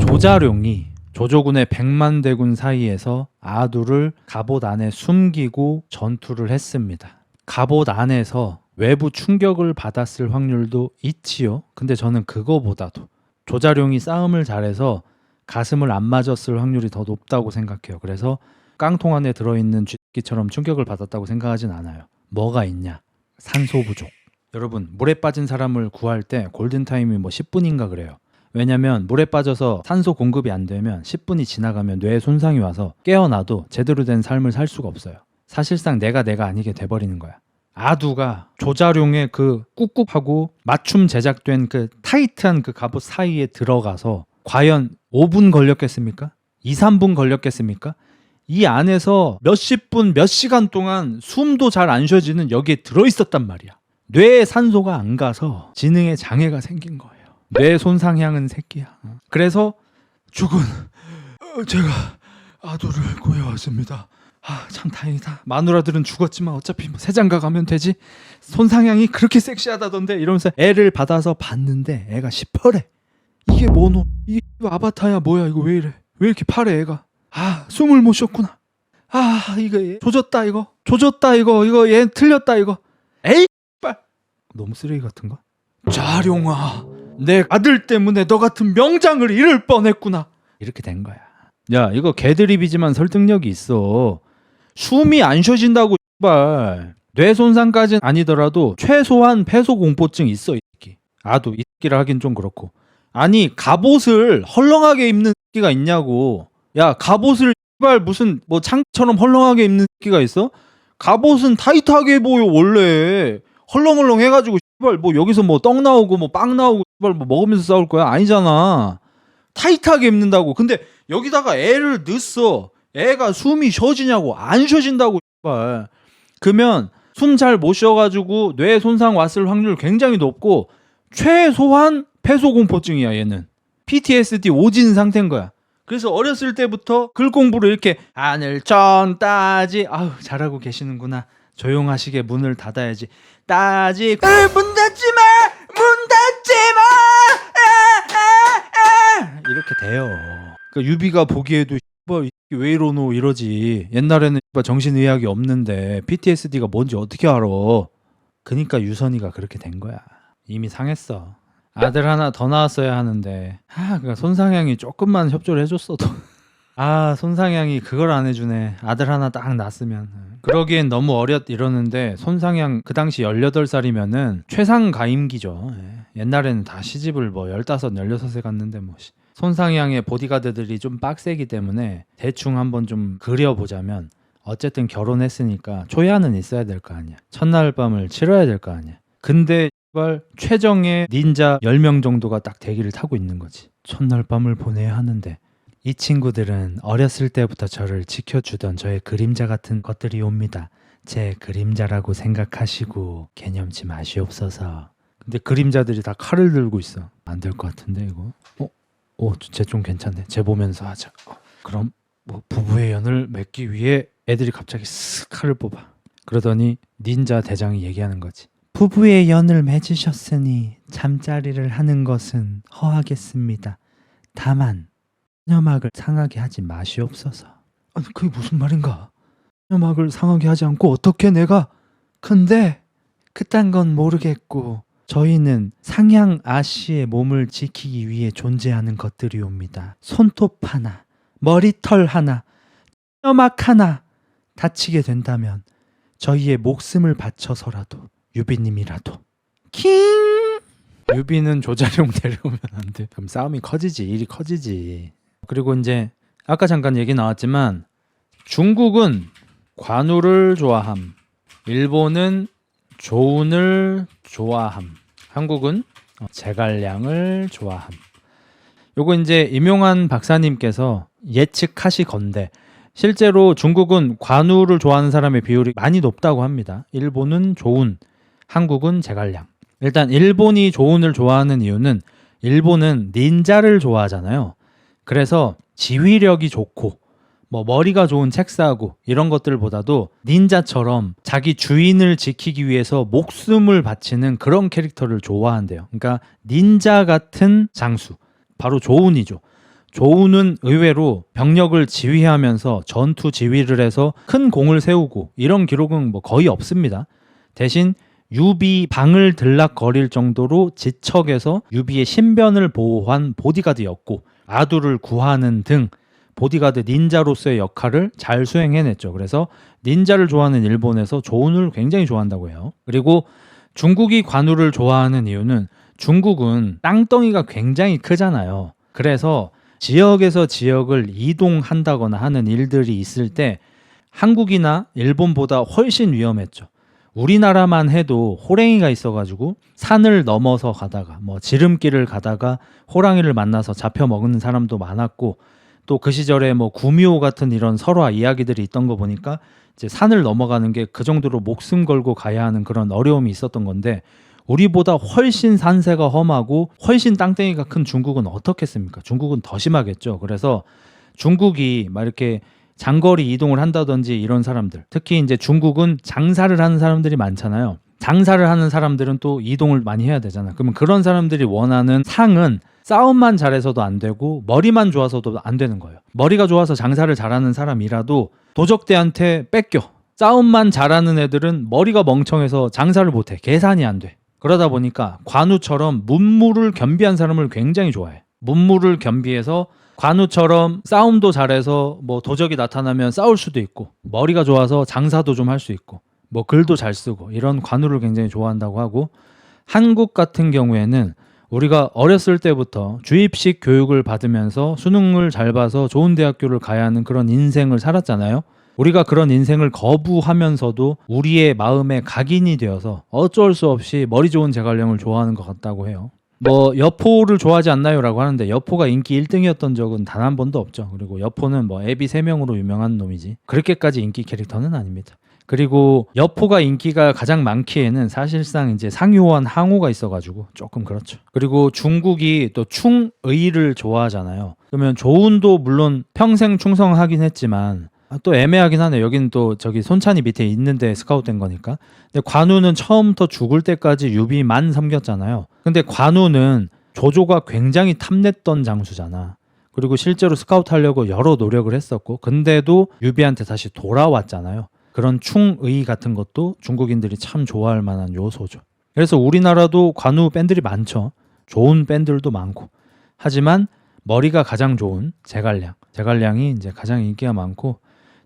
조자룡이 조조군의 100만 대군 사이에서 아두를 갑옷 안에 숨기고 전투를 했습니다. 갑옷 안에서 외부 충격을 받았을 확률도 있지요. 근데 저는 그거보다도 조자룡이 싸움을 잘해서 가슴을 안 맞았을 확률이 더 높다고 생각해요. 그래서 깡통 안에 들어있는 쥐끼처럼 충격을 받았다고 생각하진 않아요. 뭐가 있냐? 산소 부족. 여러분 물에 빠진 사람을 구할 때 골든타임이 뭐 10분인가 그래요. 왜냐면 물에 빠져서 산소 공급이 안 되면 10분이 지나가면 뇌에 손상이 와서 깨어나도 제대로 된 삶을 살 수가 없어요. 사실상 내가 아니게 돼버리는 거야. 아두가 조자룡의 그 꾹꾹하고 맞춤 제작된 그 타이트한 그 갑옷 사이에 들어가서 과연 5분 걸렸겠습니까? 2, 3분 걸렸겠습니까? 이 안에서 몇십 분, 몇 시간 동안 숨도 잘 안 쉬어지는 여기에 들어있었단 말이야. 뇌에 산소가 안 가서 지능에 장애가 생긴 거예요. 뇌 손상향은 새끼야. 그래서 죽은 제가 아두를 구해왔습니다. 참 다행이다. 마누라들은 죽었지만 어차피 뭐 새장가 가면 되지. 손상향이 그렇게 섹시하다던데 이러면서 애를 받아서 봤는데 애가 시퍼래. 이게 뭐노? 이게 아바타야 뭐야 이거 왜 이래? 왜 이렇게 파래 애가? 숨을 못 쉬었구나. 이거 조졌다 이거. 이거 얘 틀렸다 이거. 에이 빨. 너무 쓰레기 같은가? 자룡아, 내 아들 때문에 너 같은 명장을 잃을 뻔했구나. 이렇게 된 거야. 야 이거 개드립이지만 설득력이 있어. 숨이 안 쉬어진다고 발. 뇌 손상까지는 아니더라도 최소한 폐소공포증 있어 이 새끼. 아두 이 새끼를 하긴 좀 그렇고. 아니 갑옷을 헐렁하게 입는 새끼가 있냐고. 야 갑옷을 발 무슨 뭐 창처럼 헐렁하게 입는 새끼가 있어? 갑옷은 타이트하게 보여 원래. 헐렁헐렁 해가지고 뭐 여기서 뭐 떡 나오고 뭐 빵 나오고 뭐 먹으면서 싸울 거야? 아니잖아. 타이트하게 입는다고. 근데 여기다가 애를 넣었어. 애가 숨이 쉬어지냐고. 안 쉬어진다고. 그러면 숨 잘 못 쉬어가지고 뇌 손상 왔을 확률 굉장히 높고 최소한 폐소공포증이야 얘는. PTSD 오진 상태인 거야. 그래서 어렸을 때부터 글 공부를 이렇게 하늘 천 따지. 잘하고 계시는구나. 조용하시게 문을 닫아야지. 따지. 문 닫지 마. 이렇게 돼요. 그러니까 유비가 보기에도 왜 이러노 이러지. 옛날에는 정신의학이 없는데 PTSD가 뭔지 어떻게 알아. 그러니까 유선이가 그렇게 된 거야. 이미 상했어. 아들 하나 더 낳았어야 하는데 그러니까 손상향이 조금만 협조를 해줬어도 손상향이 그걸 안 해주네. 아들 하나 딱 낳았으면. 그러기엔 너무 어렸 이러는데 손상향 그 당시 18살이면은 최상 가임기죠. 옛날에는 다 시집을 뭐 15, 16에 갔는데 뭐 손상향의 보디가드들이 좀 빡세기 때문에 대충 한번 좀 그려보자면 어쨌든 결혼했으니까 초야는 있어야 될 거 아니야. 첫날 밤을 치러야 될 거 아니야. 근데 최정의 닌자 10명 정도가 딱 대기를 타고 있는 거지. 첫날 밤을 보내야 하는데 이 친구들은 어렸을 때부터 저를 지켜주던 저의 그림자 같은 것들이 옵니다. 제 그림자라고 생각하시고 개념치 마시옵소서. 근데 그림자들이 다 칼을 들고 있어. 안 될 것 같은데 이거. 쟤 좀 괜찮네. 쟤 보면서 하자. 그럼 뭐 부부의 연을 맺기 위해 애들이 갑자기 쓱 칼을 뽑아. 그러더니 닌자 대장이 얘기하는 거지. 부부의 연을 맺으셨으니 잠자리를 하는 것은 허하겠습니다. 다만 녀막을 상하게 하지 마시옵소서. 그게 무슨 말인가? 녀막을 상하게 하지 않고 어떻게 내가? 근데 그딴 건 모르겠고 저희는 상향 아씨의 몸을 지키기 위해 존재하는 것들이옵니다. 손톱 하나, 머리털 하나, 녀막 하나 다치게 된다면 저희의 목숨을 바쳐서라도 유비님이라도 킹! 유비는 조자룡 데려오면 안 돼. 그럼 싸움이 커지지, 일이 커지지. 그리고 이제 아까 잠깐 얘기 나왔지만 중국은 관우를 좋아함, 일본은 조운을 좋아함, 한국은 제갈량을 좋아함. 요거 이제 임용환 박사님께서 예측하시건대 실제로 중국은 관우를 좋아하는 사람의 비율이 많이 높다고 합니다. 일본은 조운, 한국은 제갈량. 일단 일본이 조운을 좋아하는 이유는 일본은 닌자를 좋아하잖아요. 그래서 지휘력이 좋고 뭐 머리가 좋은 책사하고 이런 것들보다도 닌자처럼 자기 주인을 지키기 위해서 목숨을 바치는 그런 캐릭터를 좋아한대요. 그러니까 닌자 같은 장수, 바로 조운이죠. 조운은 의외로 병력을 지휘하면서 전투 지휘를 해서 큰 공을 세우고 이런 기록은 뭐 거의 없습니다. 대신 유비 방을 들락거릴 정도로 지척에서 유비의 신변을 보호한 보디가드였고 아두를 구하는 등 보디가드 닌자로서의 역할을 잘 수행해냈죠. 그래서 닌자를 좋아하는 일본에서 조운을 굉장히 좋아한다고 해요. 그리고 중국이 관우를 좋아하는 이유는 중국은 땅덩이가 굉장히 크잖아요. 그래서 지역에서 지역을 이동한다거나 하는 일들이 있을 때 한국이나 일본보다 훨씬 위험했죠. 우리나라만 해도 호랭이가 있어가지고 산을 넘어서 가다가 뭐 지름길을 가다가 호랑이를 만나서 잡혀 먹는 사람도 많았고 또 그 시절에 뭐 구미호 같은 이런 설화 이야기들이 있던 거 보니까 이제 산을 넘어가는 게 그 정도로 목숨 걸고 가야 하는 그런 어려움이 있었던 건데 우리보다 훨씬 산세가 험하고 훨씬 땅덩이가 큰 중국은 어떻겠습니까? 중국은 더 심하겠죠. 그래서 중국이 막 이렇게 장거리 이동을 한다든지 이런 사람들, 특히 이제 중국은 장사를 하는 사람들이 많잖아요. 장사를 하는 사람들은 또 이동을 많이 해야 되잖아. 그러면 그런 사람들이 원하는 상은 싸움만 잘해서도 안 되고 머리만 좋아서도 안 되는 거예요. 머리가 좋아서 장사를 잘하는 사람이라도 도적대한테 뺏겨. 싸움만 잘하는 애들은 머리가 멍청해서 장사를 못해. 계산이 안 돼. 그러다 보니까 관우처럼 문무를 겸비한 사람을 굉장히 좋아해. 문무를 겸비해서 관우처럼 싸움도 잘해서 뭐 도적이 나타나면 싸울 수도 있고 머리가 좋아서 장사도 좀 할 수 있고 뭐 글도 잘 쓰고 이런 관우를 굉장히 좋아한다고 하고 한국 같은 경우에는 우리가 어렸을 때부터 주입식 교육을 받으면서 수능을 잘 봐서 좋은 대학교를 가야 하는 그런 인생을 살았잖아요. 우리가 그런 인생을 거부하면서도 우리의 마음에 각인이 되어서 어쩔 수 없이 머리 좋은 제갈량을 좋아하는 것 같다고 해요. 뭐 여포를 좋아하지 않나요? 라고 하는데 여포가 인기 1등이었던 적은 단 한 번도 없죠. 그리고 여포는 뭐 애비 3명으로 유명한 놈이지 그렇게까지 인기 캐릭터는 아닙니다. 그리고 여포가 인기가 가장 많기에는 사실상 이제 상유원 항우가 있어가지고 조금 그렇죠. 그리고 중국이 또 충의를 좋아하잖아요. 그러면 조운도 물론 평생 충성하긴 했지만 또 애매하긴 하네. 여기는 또 저기 손찬이 밑에 있는데 스카웃된 거니까. 근데 관우는 처음부터 죽을 때까지 유비만 섬겼잖아요. 근데 관우는 조조가 굉장히 탐냈던 장수잖아. 그리고 실제로 스카우트 하려고 여러 노력을 했었고 근데도 유비한테 다시 돌아왔잖아요. 그런 충의 같은 것도 중국인들이 참 좋아할 만한 요소죠. 그래서 우리나라도 관우 밴들이 많죠. 좋은 밴들도 많고. 하지만 머리가 가장 좋은 제갈량이 이제 가장 인기가 많고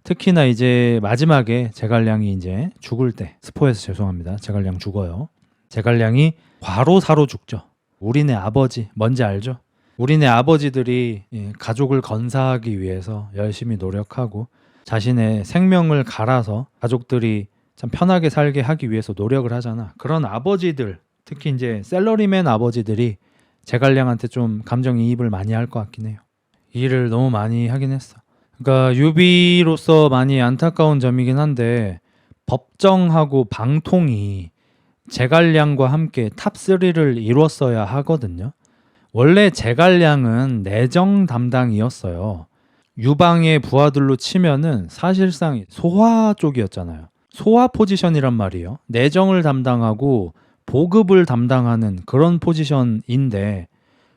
특히나 이제 마지막에 제갈량이 이제 죽을 때 스포해서 죄송합니다. 제갈량 죽어요. 제갈량이 과로사로 죽죠. 우리네 아버지 뭔지 알죠? 우리네 아버지들이 가족을 건사하기 위해서 열심히 노력하고 자신의 생명을 갈아서 가족들이 참 편하게 살게 하기 위해서 노력을 하잖아. 그런 아버지들, 특히 이제 셀러리맨 아버지들이 제갈량한테 좀 감정이입을 많이 할 것 같긴 해요. 이 일을 너무 많이 하긴 했어. 그러니까 유비로서 많이 안타까운 점이긴 한데 법정하고 방통이 제갈량과 함께 탑3를 이뤘어야 하거든요. 원래 제갈량은 내정 담당이었어요. 유방의 부하들로 치면은 사실상 소화 쪽이었잖아요. 소화 포지션이란 말이에요. 내정을 담당하고 보급을 담당하는 그런 포지션인데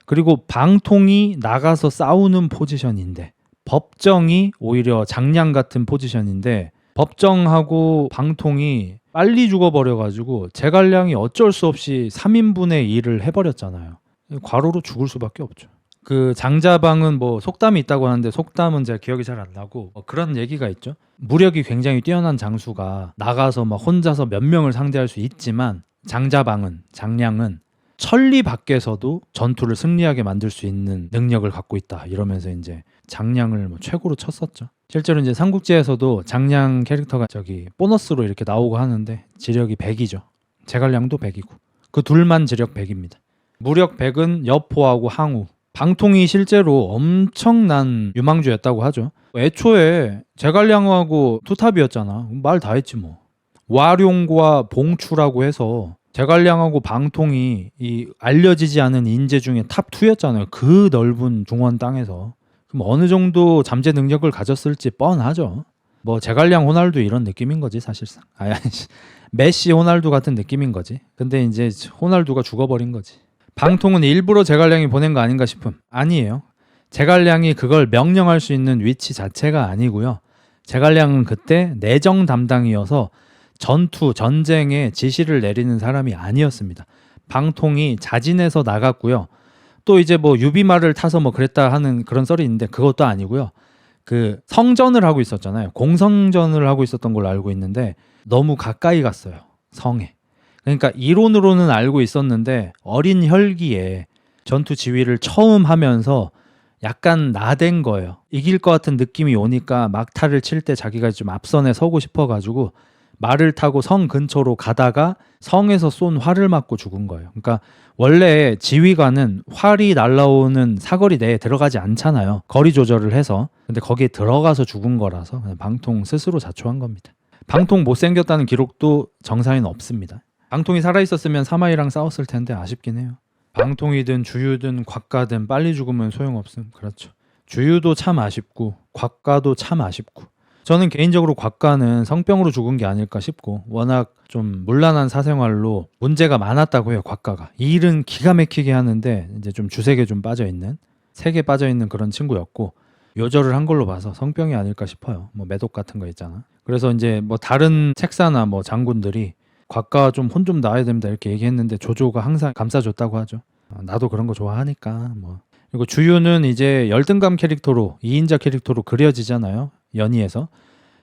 그리고 방통이 나가서 싸우는 포지션인데 법정이 오히려 장량 같은 포지션인데 법정하고 방통이 빨리 죽어버려가지고 제갈량이 어쩔 수 없이 3인분의 일을 해버렸잖아요. 과로로 죽을 수밖에 없죠. 그 장자방은 뭐 속담이 있다고 하는데 속담은 제가 기억이 잘 안 나고 그런 얘기가 있죠. 무력이 굉장히 뛰어난 장수가 나가서 막 혼자서 몇 명을 상대할 수 있지만 장량은 천리 밖에서도 전투를 승리하게 만들 수 있는 능력을 갖고 있다 이러면서 이제 장량을 뭐 최고로 쳤었죠. 실제로 이제 삼국지에서도 장량 캐릭터가 저기 보너스로 이렇게 나오고 하는데 지력이 100이죠. 제갈량도 100이고 그 둘만 지력 100입니다. 무력 100은 여포하고 항우. 방통이 실제로 엄청난 유망주였다고 하죠. 애초에 제갈량하고 투탑이었잖아. 말 다 했지 뭐. 와룡과 봉추라고 해서 제갈량하고 방통이 이 알려지지 않은 인재 중에 탑2였잖아요. 그 넓은 중원 땅에서. 그럼 어느 정도 잠재 능력을 가졌을지 뻔하죠. 뭐 제갈량 호날두 이런 느낌인 거지 사실상. 아니 메시 호날두 같은 느낌인 거지. 근데 이제 호날두가 죽어버린 거지. 방통은 일부러 제갈량이 보낸 거 아닌가 싶음. 아니에요. 제갈량이 그걸 명령할 수 있는 위치 자체가 아니고요. 제갈량은 그때 내정 담당이어서 전쟁에 지시를 내리는 사람이 아니었습니다. 방통이 자진해서 나갔고요. 또 이제 뭐 유비말을 타서 뭐 그랬다 하는 그런 썰이 있는데 그것도 아니고요. 그 성전을 하고 있었잖아요. 공성전을 하고 있었던 걸로 알고 있는데 너무 가까이 갔어요. 성에. 그러니까 이론으로는 알고 있었는데 어린 혈기에 전투 지휘를 처음 하면서 약간 나댄 거예요. 이길 것 같은 느낌이 오니까 막타를 칠 때 자기가 좀 앞선에 서고 싶어가지고 말을 타고 성 근처로 가다가 성에서 쏜 활을 맞고 죽은 거예요. 그러니까 원래 지휘관은 활이 날라오는 사거리 내에 들어가지 않잖아요. 거리 조절을 해서. 근데 거기에 들어가서 죽은 거라서 그냥 방통 스스로 자초한 겁니다. 방통 못생겼다는 기록도 정사에는 없습니다. 방통이 살아있었으면 사마이랑 싸웠을 텐데 아쉽긴 해요. 방통이든 주유든 곽가든 빨리 죽으면 소용없음. 그렇죠. 주유도 참 아쉽고 곽가도 참 아쉽고 저는 개인적으로 곽가는 성병으로 죽은 게 아닐까 싶고 워낙 좀 문란한 사생활로 문제가 많았다고 해요. 곽가가 일은 기가 막히게 하는데 이제 좀 주색에 좀 빠져있는 색에 빠져있는 그런 친구였고 요절을 한 걸로 봐서 성병이 아닐까 싶어요. 뭐 매독 같은 거 있잖아. 그래서 이제 뭐 다른 책사나 뭐 장군들이 곽가 좀 혼 좀 나야 됩니다 이렇게 얘기했는데 조조가 항상 감싸줬다고 하죠. 나도 그런 거 좋아하니까 뭐. 그리고 주유는 이제 열등감 캐릭터로 2인자 캐릭터로 그려지잖아요. 연희에서.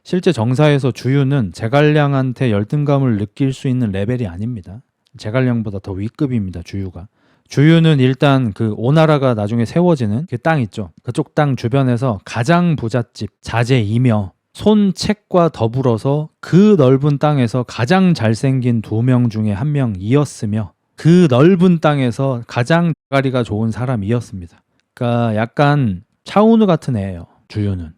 실제 정사에서 주유는 제갈량한테 열등감을 느낄 수 있는 레벨이 아닙니다. 제갈량보다 더 윗급입니다. 주유가. 주유는 일단 그 오나라가 나중에 세워지는 그 땅 있죠. 그쪽 땅 주변에서 가장 부잣집 자제이며 손책과 더불어서 그 넓은 땅에서 가장 잘생긴 2명 중에 1명이었으며 그 넓은 땅에서 가장 대가리가 좋은 사람이었습니다. 그러니까 약간 차은우 같은 애예요. 주유는.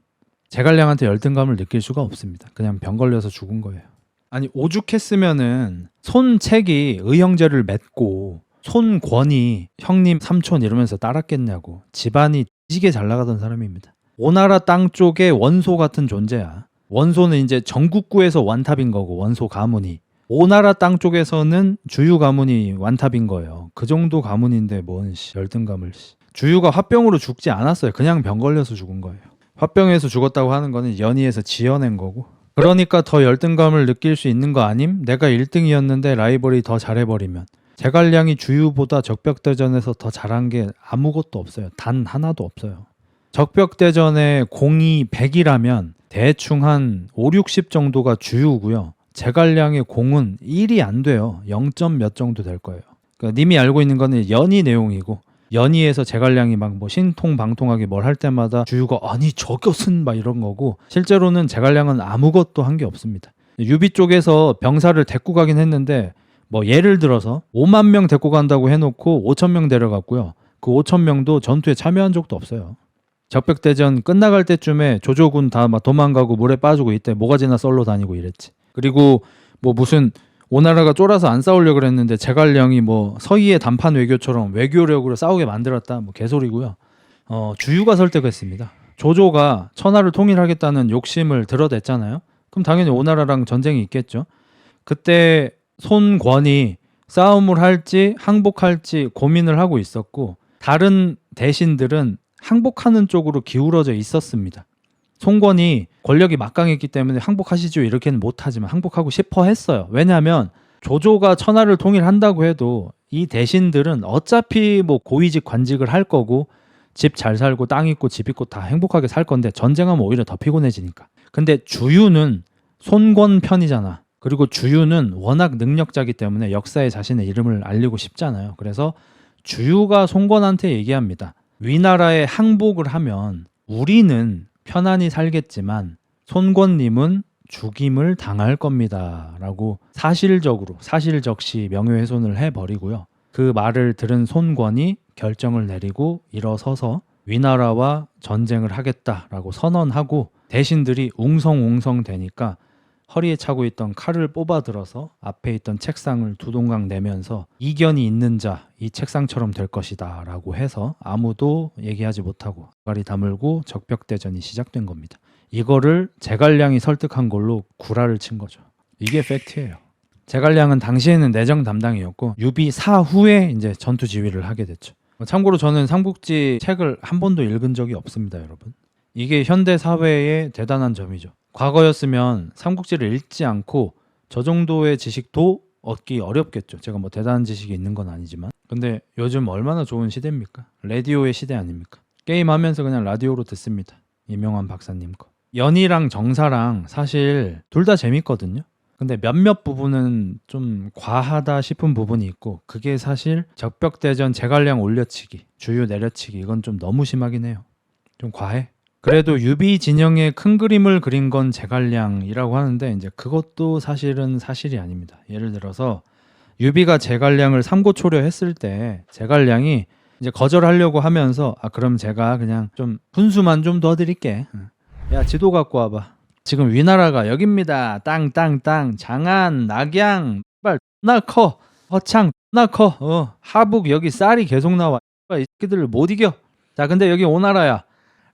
제갈량한테 열등감을 느낄 수가 없습니다. 그냥 병 걸려서 죽은 거예요. 아니 오죽했으면은 손책이 의형제를 맺고 손권이 형님 삼촌 이러면서 따랐겠냐고. 집안이 뒤지게 잘 나가던 사람입니다. 오나라 땅 쪽에 원소 같은 존재야. 원소는 이제 전국구에서 완탑인 거고 원소 가문이. 오나라 땅 쪽에서는 주유 가문이 완탑인 거예요. 그 정도 가문인데 뭔 열등감을. 주유가 화병으로 죽지 않았어요. 그냥 병 걸려서 죽은 거예요. 화병에서 죽었다고 하는 거는 연희에서 지어낸 거고. 그러니까 더 열등감을 느낄 수 있는 거 아님? 내가 1등이었는데 라이벌이 더 잘해버리면. 제갈량이 주유보다 적벽대전에서 더 잘한 게 아무것도 없어요. 단 하나도 없어요. 적벽대전에 공이 100이라면 대충 한 5, 60 정도가 주유고요. 제갈량의 공은 1이 안 돼요. 0. 몇 정도 될 거예요. 그러니까 님이 알고 있는 거는 연희 내용이고 연희에서 제갈량이 막 뭐 신통방통하게 뭘 할 때마다 주유가 아니 저것은 막 이런 거고 실제로는 제갈량은 아무것도 한 게 없습니다. 유비 쪽에서 병사를 데리고 가긴 했는데 뭐 예를 들어서 5만 명 데리고 간다고 해놓고 5천 명 데려갔고요. 그 5천 명도 전투에 참여한 적도 없어요. 적벽대전 끝나갈 때쯤에 조조군 다 막 도망가고 물에 빠지고 이때 모가지나 썰러 다니고 이랬지. 그리고 뭐 무슨 오나라가 쫄아서 안 싸우려고 그랬는데 제갈량이 뭐 서희의 단판 외교처럼 외교력으로 싸우게 만들었다 뭐 개소리고요. 주유가 설득했습니다. 조조가 천하를 통일하겠다는 욕심을 들어댔잖아요. 그럼 당연히 오나라랑 전쟁이 있겠죠. 그때 손권이 싸움을 할지 항복할지 고민을 하고 있었고 다른 대신들은 항복하는 쪽으로 기울어져 있었습니다. 손권이 권력이 막강했기 때문에 항복하시죠 이렇게는 못하지만 항복하고 싶어 했어요. 왜냐하면 조조가 천하를 통일한다고 해도 이 대신들은 어차피 뭐 고위직 관직을 할 거고 집 잘 살고 땅 있고 집 있고 다 행복하게 살 건데 전쟁하면 오히려 더 피곤해지니까. 근데 주유는 손권 편이잖아. 그리고 주유는 워낙 능력자이기 때문에 역사에 자신의 이름을 알리고 싶잖아요. 그래서 주유가 송건한테 얘기합니다. 위나라에 항복을 하면 우리는 편안히 살겠지만 손권님은 죽임을 당할 겁니다. 라고 사실적시 명예훼손을 해버리고요. 그 말을 들은 손권이 결정을 내리고 일어서서 위나라와 전쟁을 하겠다라고 선언하고 대신들이 웅성웅성 되니까 허리에 차고 있던 칼을 뽑아들어서 앞에 있던 책상을 두동강 내면서 이견이 있는 자 이 책상처럼 될 것이다 라고 해서 아무도 얘기하지 못하고 가리 다물고 적벽대전이 시작된 겁니다. 이거를 제갈량이 설득한 걸로 구라를 친 거죠. 이게 팩트예요. 제갈량은 당시에는 내정 담당이었고 유비 사후에 이제 전투 지휘를 하게 됐죠. 참고로 저는 삼국지 책을 한 번도 읽은 적이 없습니다, 여러분. 이게 현대 사회의 대단한 점이죠. 과거였으면 삼국지를 읽지 않고 저 정도의 지식도 얻기 어렵겠죠. 제가 뭐 대단한 지식이 있는 건 아니지만. 근데 요즘 얼마나 좋은 시대입니까? 라디오의 시대 아닙니까? 게임하면서 그냥 라디오로 듣습니다. 이명환 박사님 거. 연희랑 정사랑 사실 둘 다 재밌거든요. 근데 몇몇 부분은 좀 과하다 싶은 부분이 있고 그게 사실 적벽대전 제갈량 올려치기, 주유 내려치기 이건 좀 너무 심하긴 해요. 좀 과해. 그래도 유비 진영의 큰 그림을 그린 건 제갈량이라고 하는데 이제 그것도 사실은 사실이 아닙니다. 예를 들어서 유비가 제갈량을 삼고초려 했을 때 제갈량이 이제 거절하려고 하면서 그럼 제가 그냥 좀 훈수만 좀 더 드릴게. 야 지도 갖고 와봐. 지금 위나라가 여기입니다. 땅 장안 낙양 발 나 커 허창 나 커 하북 여기 쌀이 계속 나와. 이 새끼들을 못 이겨. 자 근데 여기 오나라야.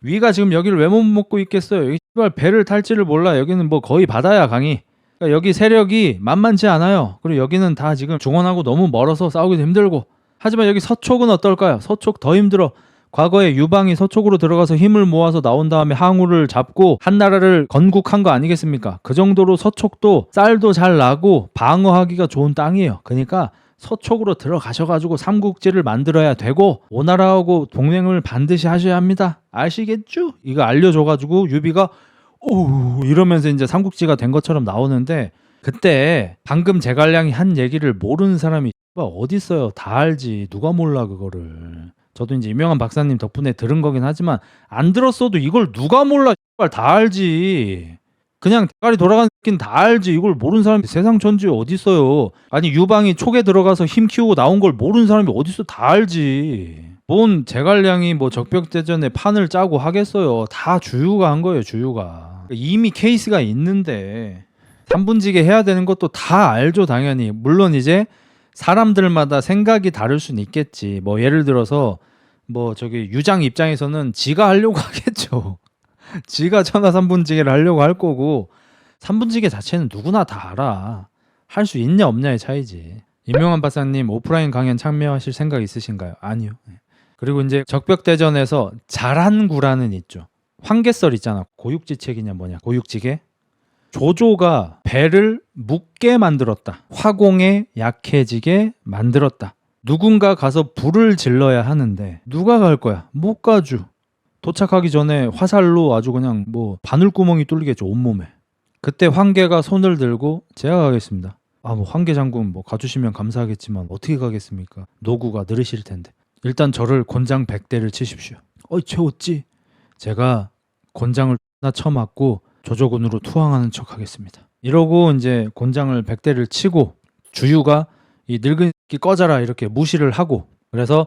위가 지금 여기를 왜 못 먹고 있겠어요? 여기 배를 탈지를 몰라. 여기는 뭐 거의 바다야 강이. 그러니까 여기 세력이 만만치 않아요. 그리고 여기는 다 지금 중원하고 너무 멀어서 싸우기도 힘들고. 하지만 여기 서촉은 어떨까요? 서촉 더 힘들어. 과거에 유방이 서촉으로 들어가서 힘을 모아서 나온 다음에 항우를 잡고 한나라를 건국한 거 아니겠습니까? 그 정도로 서촉도 쌀도 잘 나고 방어하기가 좋은 땅이에요. 그러니까 서촉으로 들어가셔가지고 삼국지를 만들어야 되고 오나라하고 동맹을 반드시 하셔야 합니다. 아시겠죠? 이거 알려줘가지고 유비가 오 이러면서 이제 삼국지가 된 것처럼 나오는데 그때 방금 제갈량이 한 얘기를 모르는 사람이 어디 있어요? 다 알지. 누가 몰라 그거를. 저도 이제 이명환 박사님 덕분에 들은 거긴 하지만 안 들었어도 이걸 누가 몰라. 다 알지. 그냥 대가리 돌아간 새끼는 다 알지. 이걸 모르는 사람이 세상 천지에 어디 있어요. 아니 유방이 촉에 들어가서 힘 키우고 나온 걸 모르는 사람이 어디 있어. 다 알지. 뭔 제갈량이 뭐 적벽대전에 판을 짜고 하겠어요. 다 주유가 한 거예요. 주유가. 이미 케이스가 있는데 3분지게 해야 되는 것도 다 알죠. 당연히. 물론 이제 사람들마다 생각이 다를 수는 있겠지. 뭐 예를 들어서 뭐 저기 유장 입장에서는 지가 하려고 하겠죠. 지가 천하 3분지게를 하려고 할 거고 3분지게 자체는 누구나 다 알아. 할 수 있냐 없냐의 차이지. 임명환 박사님 오프라인 강연 참여하실 생각 있으신가요? 아니요. 그리고 이제 적벽대전에서 자란구라는 있죠. 황개썰 있잖아. 고육지책이냐 뭐냐. 고육지계. 조조가 배를 묵게 만들었다. 화공에 약해지게 만들었다. 누군가 가서 불을 질러야 하는데 누가 갈 거야? 못 가죠. 도착하기 전에 화살로 아주 그냥 뭐 바늘구멍이 뚫리겠죠. 온몸에. 그때 황계가 손을 들고 제가 가겠습니다. 뭐 황계 장군 뭐 가주시면 감사하겠지만 어떻게 가겠습니까? 노구가 느리실 텐데. 일단 저를 곤장 100대를 치십시오. 채 어찌? 제가 곤장을 쳐맞고 조조군으로 투항하는 척 하겠습니다. 이러고 이제 곤장을 100대를 치고 주유가 이 늙은 새끼 꺼져라 이렇게 무시를 하고 그래서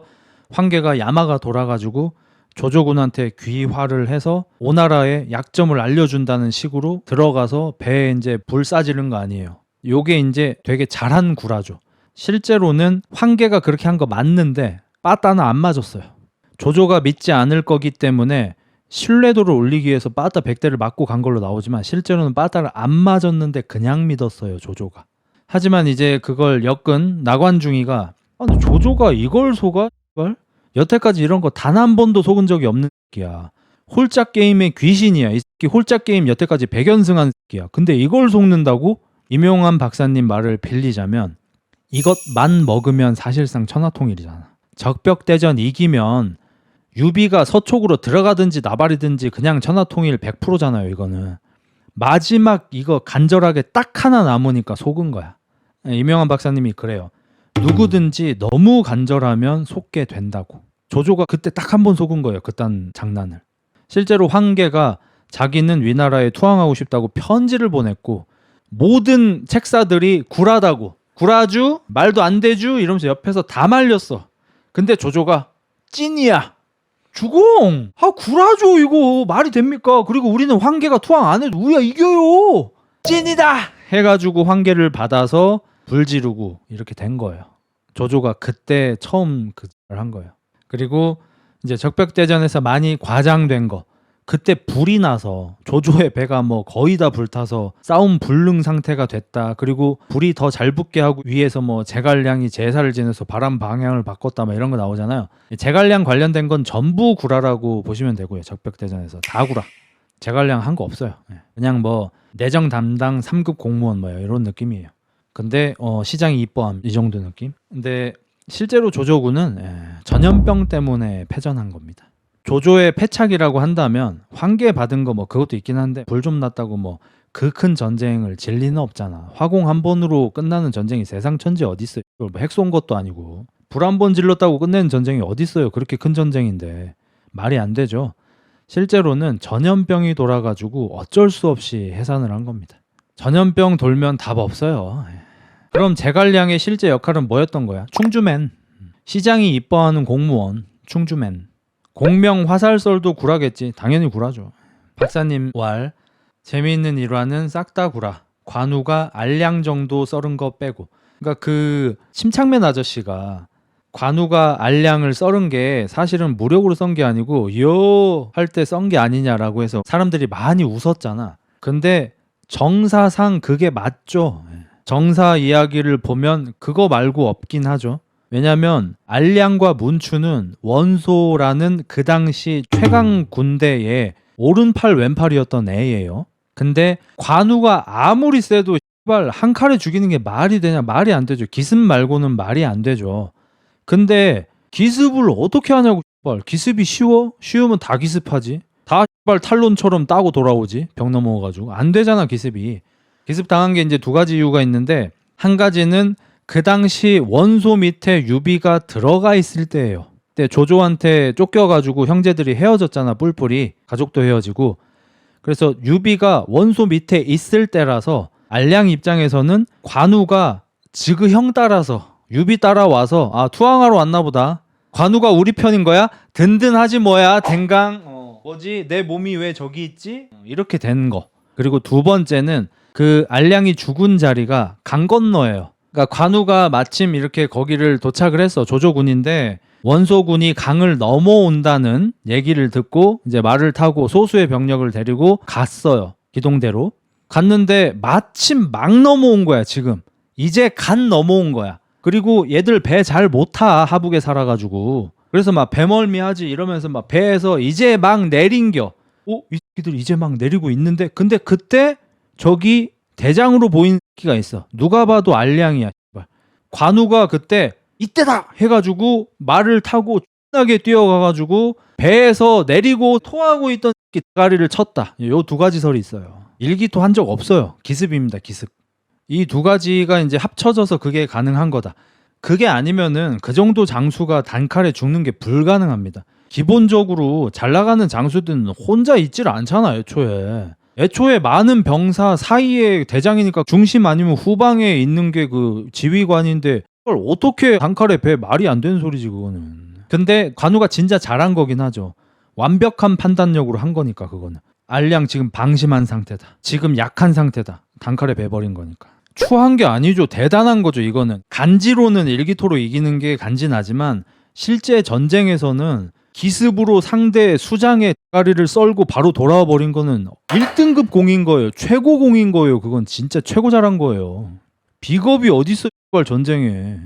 황계가 야마가 돌아가지고 조조군한테 귀화를 해서 오나라의 약점을 알려준다는 식으로 들어가서 배에 이제 불 싸지는 거 아니에요. 요게 이제 되게 잘한 구라죠. 실제로는 황계가 그렇게 한 거 맞는데 빠따는 안 맞았어요. 조조가 믿지 않을 거기 때문에 신뢰도를 올리기 위해서 빠따 100대를 맞고 간 걸로 나오지만 실제로는 빠따를 안 맞았는데 그냥 믿었어요. 조조가. 하지만 이제 그걸 엮은 나관중이가 조조가 이걸 속아? 여태까지 이런 거 단 한 번도 속은 적이 없는 새끼야. 홀짝 게임의 귀신이야. 이 새끼 홀짝 게임 여태까지 100연승한 새끼야. 근데 이걸 속는다고? 임용환 박사님 말을 빌리자면 이것만 먹으면 사실상 천하통일이잖아. 적벽대전 이기면 유비가 서촉으로 들어가든지 나발이든지 그냥 천하통일 100%잖아요. 이거는 마지막 이거 간절하게 딱 하나 남으니까 속은 거야. 이명환 박사님이 그래요. 누구든지 너무 간절하면 속게 된다고. 조조가 그때 딱 한 번 속은 거예요. 그딴 장난을. 실제로 황계가 자기는 위나라에 투항하고 싶다고 편지를 보냈고 모든 책사들이 굴하다고 굴아주 말도 안 되주 이러면서 옆에서 다 말렸어. 근데 조조가 찐이야. 주공! 굴아줘 이거 말이 됩니까? 그리고 우리는 황계가 투항 안 해도 우리가 이겨요. 찐이다! 해가지고 황계를 받아서 불 지르고 이렇게 된 거예요. 조조가 그때 처음 그 걸 한 거예요. 그리고 이제 적벽대전에서 많이 과장된 거. 그때 불이 나서 조조의 배가 뭐 거의 다 불타서 싸움 불능 상태가 됐다. 그리고 불이 더 잘 붙게 하고 위에서 뭐 제갈량이 제사를 지내서 바람 방향을 바꿨다 뭐 이런 거 나오잖아요. 제갈량 관련된 건 전부 구라라고 보시면 되고요. 적벽대전에서 다 구라. 제갈량 한 거 없어요. 그냥 뭐 내정 담당 3급 공무원 뭐 이런 느낌이에요. 근데 시장이 이뻐함 이 정도 느낌. 근데 실제로 조조군은 전염병 때문에 패전한 겁니다. 조조의 패착이라고 한다면 황계 받은 거 뭐 그것도 있긴 한데 불 좀 났다고 뭐 그 큰 전쟁을 질 리는 없잖아. 화공 한 번으로 끝나는 전쟁이 세상 천지 어디 있어요. 뭐 핵 쏜 것도 아니고 불 한 번 질렀다고 끝내는 전쟁이 어디 있어요. 그렇게 큰 전쟁인데 말이 안 되죠. 실제로는 전염병이 돌아가지고 어쩔 수 없이 해산을 한 겁니다. 전염병 돌면 답 없어요. 그럼 제갈량의 실제 역할은 뭐였던 거야? 충주맨. 시장이 이뻐하는 공무원 충주맨. 공명 화살설도 구라겠지. 당연히 구라죠. 박사님 왈 재미있는 일화는 싹 다 구라. 관우가 알량 정도 썰은 거 빼고. 그러니까 그 심창맨 아저씨가 관우가 알량을 썰은 게 사실은 무력으로 썬 게 아니고 요 할 때 썬 게 아니냐라고 해서 사람들이 많이 웃었잖아. 근데 정사상 그게 맞죠. 정사 이야기를 보면 그거 말고 없긴 하죠. 왜냐면 알량과 문추는 원소라는 그 당시 최강 군대의 오른팔 왼팔이었던 애예요. 근데 관우가 아무리 세도 한 칼에 죽이는 게 말이 되냐? 말이 안 되죠. 기습 말고는 말이 안 되죠. 근데 기습을 어떻게 하냐고. 기습이 쉬워? 쉬우면 다 기습하지. 다 탈론처럼 따고 돌아오지. 병 넘어가지고 안 되잖아 기습이. 기습 당한 게 이제 두 가지 이유가 있는데 한 가지는 그 당시 원소 밑에 유비가 들어가 있을 때예요. 그때 조조한테 쫓겨가지고 형제들이 헤어졌잖아. 뿔뿔이 가족도 헤어지고. 그래서 유비가 원소 밑에 있을 때라서 알량 입장에서는 관우가 지그 형 따라서 유비 따라와서 투항하러 왔나 보다. 관우가 우리 편인 거야? 든든하지 뭐야 댕강. 뭐지 내 몸이 왜 저기 있지? 이렇게 된 거. 그리고 두 번째는 그 알량이 죽은 자리가 강 건너예요. 그러니까 관우가 마침 이렇게 거기를 도착을 했어. 조조군인데 원소군이 강을 넘어온다는 얘기를 듣고 이제 말을 타고 소수의 병력을 데리고 갔어요. 기동대로. 갔는데 마침 막 넘어온 거야. 지금 이제 간 넘어온 거야. 그리고 얘들 배 잘 못 타. 하북에 살아가지고. 그래서 막 배멀미하지 이러면서 막 배에서 이제 막 내린겨. 이 새끼들 이제 막 내리고 있는데 근데 그때 저기 대장으로 보인 새끼가 있어. 누가 봐도 알량이야. 관우가 그때 이때다 해가지고 말을 타고 신나게 뛰어가가지고 배에서 내리고 토하고 있던 새끼 대가리를 쳤다. 요 두 가지 설이 있어요. 일기토 한 적 없어요. 기습입니다. 기습. 이 두 가지가 이제 합쳐져서 그게 가능한 거다. 그게 아니면은 그 정도 장수가 단칼에 죽는 게 불가능합니다. 기본적으로 잘 나가는 장수들은 혼자 있질 않잖아. 애초에 많은 병사 사이에 대장이니까 중심 아니면 후방에 있는 게 그 지휘관인데 그걸 어떻게 단칼에 배 말이 안 되는 소리지 그거는. 근데 관우가 진짜 잘한 거긴 하죠. 완벽한 판단력으로 한 거니까 그거는. 알량 지금 방심한 상태다. 지금 약한 상태다. 단칼에 배 버린 거니까. 추한 게 아니죠. 대단한 거죠 이거는. 간지로는 일기토로 이기는 게 간지나지만 실제 전쟁에서는 기습으로 상대 수장의 대가리를 썰고 바로 돌아와 버린 거는 1등급 공인 거예요. 최고 공인 거예요. 그건 진짜 최고 잘한 거예요. 비겁이 어딨어 전쟁에.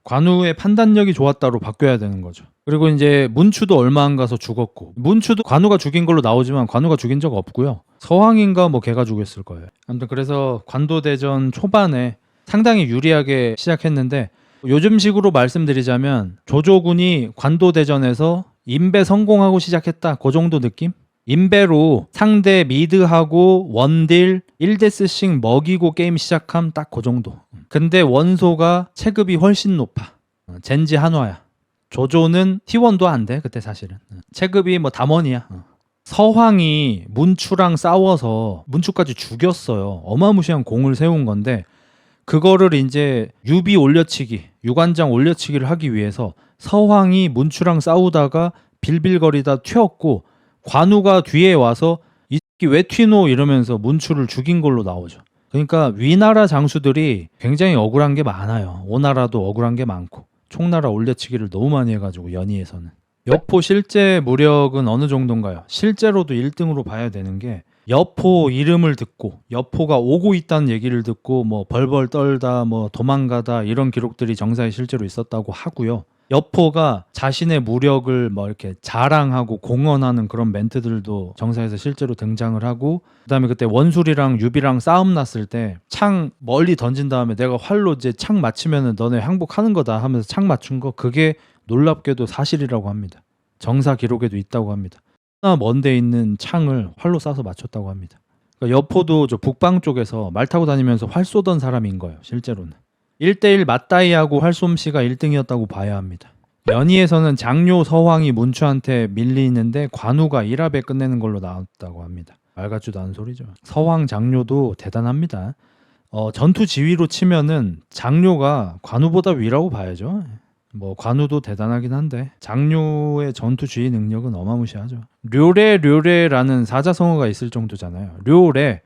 관우의 판단력이 좋았다로 바뀌어야 되는 거죠. 그리고 이제 문추도 얼마 안 가서 죽었고 문추도 관우가 죽인 걸로 나오지만 관우가 죽인 적 없고요. 서황인가 뭐 걔가 죽였을 거예요. 아무튼 그래서 관도대전 초반에 상당히 유리하게 시작했는데 요즘식으로 말씀드리자면 조조군이 관도대전에서 인배 성공하고 시작했다. 그 정도 느낌? 인베로 상대 미드하고 원딜 1데스씩 먹이고 게임 시작함 딱 그 정도. 근데 원소가 체급이 훨씬 높아. 젠지 한화야. 조조는 T1도 안 돼 그때 사실은. 체급이 뭐 담원이야. 서황이 문추랑 싸워서 문추까지 죽였어요. 어마무시한 공을 세운 건데 그거를 이제 유비 올려치기, 유관장 올려치기를 하기 위해서 서황이 문추랑 싸우다가 빌빌거리다 튀었고 관우가 뒤에 와서 이 새끼 왜 튀노 이러면서 문추를 죽인 걸로 나오죠. 그러니까 위나라 장수들이 굉장히 억울한 게 많아요. 오나라도 억울한 게 많고 총나라 올려치기를 너무 많이 해가지고 연희에서는. 여포 실제 무력은 어느 정도인가요? 실제로도 1등으로 봐야 되는 게 여포 이름을 듣고 여포가 오고 있다는 얘기를 듣고 뭐 벌벌 떨다 뭐 도망가다 이런 기록들이 정사에 실제로 있었다고 하고요. 여포가 자신의 무력을 뭐 이렇게 자랑하고 공언하는 그런 멘트들도 정사에서 실제로 등장을 하고 그다음에 그때 원술이랑 유비랑 싸움 났을 때 창 멀리 던진 다음에 내가 활로 이제 창 맞추면은 너네 항복하는 거다 하면서 창 맞춘 거 그게 놀랍게도 사실이라고 합니다. 정사 기록에도 있다고 합니다. 먼데 있는 창을 활로 쏴서 맞췄다고 합니다. 그러니까 여포도 저 북방 쪽에서 말 타고 다니면서 활 쏘던 사람인 거예요. 실제로는. 1대1 맞다이하고 활솜씨가 1등이었다고 봐야 합니다. 연희에서는 장료 서황이 문추한테 밀리는데 관우가 1합에 끝내는 걸로 나왔다고 합니다. 말 같지도 않은 소리죠. 서황 장료도 대단합니다. 전투 지휘로 치면은 장료가 관우보다 위라고 봐야죠. 뭐 관우도 대단하긴 한데 장료의 전투 지휘 능력은 어마무시하죠. 료레라는 사자성어가 있을 정도잖아요. 료레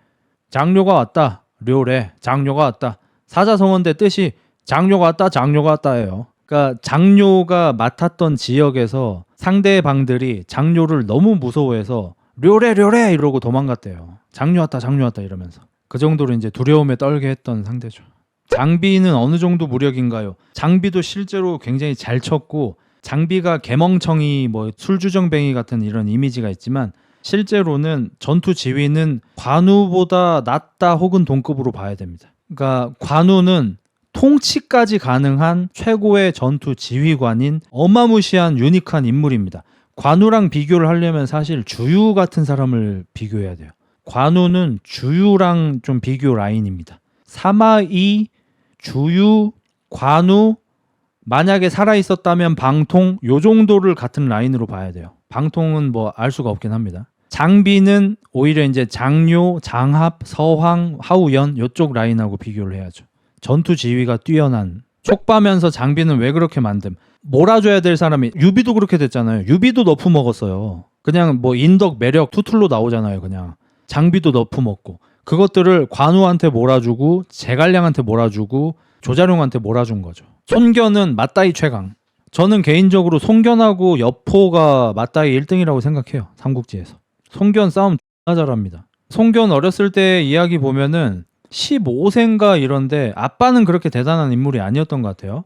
장료가 왔다. 료레 장료가 왔다. 사자성어인데 뜻이 장료가 왔다예요. 그러니까 장료가 맡았던 지역에서 상대방들이 장료를 너무 무서워해서 료레 이러고 도망갔대요. 장료 왔다 이러면서. 그 정도로 이제 두려움에 떨게 했던 상대죠. 장비는 어느 정도 무력인가요? 장비도 실제로 굉장히 잘 쳤고 장비가 개멍청이 뭐 술주정뱅이 같은 이런 이미지가 있지만 실제로는 전투 지휘는 관우보다 낮다 혹은 동급으로 봐야 됩니다. 그러니까 관우는 통치까지 가능한 최고의 전투 지휘관인 어마무시한 유니크한 인물입니다. 관우랑 비교를 하려면 사실 주유 같은 사람을 비교해야 돼요. 관우는 주유랑 좀 비교 라인입니다. 사마이, 주유, 관우, 만약에 살아있었다면 방통 요 정도를 같은 라인으로 봐야 돼요. 방통은 뭐 알 수가 없긴 합니다. 장비는 오히려 이제 장료, 장합, 서황, 하우연 요쪽 라인하고 비교를 해야죠. 전투 지휘가 뛰어난 촉바면서 장비는 왜 그렇게 만듦? 몰아줘야 될 사람이 유비도 그렇게 됐잖아요. 유비도 너프 먹었어요. 그냥 뭐 인덕 매력 투툴로 나오잖아요. 그냥 장비도 너프 먹고 그것들을 관우한테 몰아주고 제갈량한테 몰아주고 조자룡한테 몰아준 거죠. 손견은 맞다이 최강. 저는 개인적으로 손견하고 여포가 맞다이 1등이라고 생각해요. 삼국지에서. 손견 싸움 존나 잘합니다. 손견 어렸을 때 이야기 보면은 15세인가 이런데 아빠는 그렇게 대단한 인물이 아니었던 것 같아요.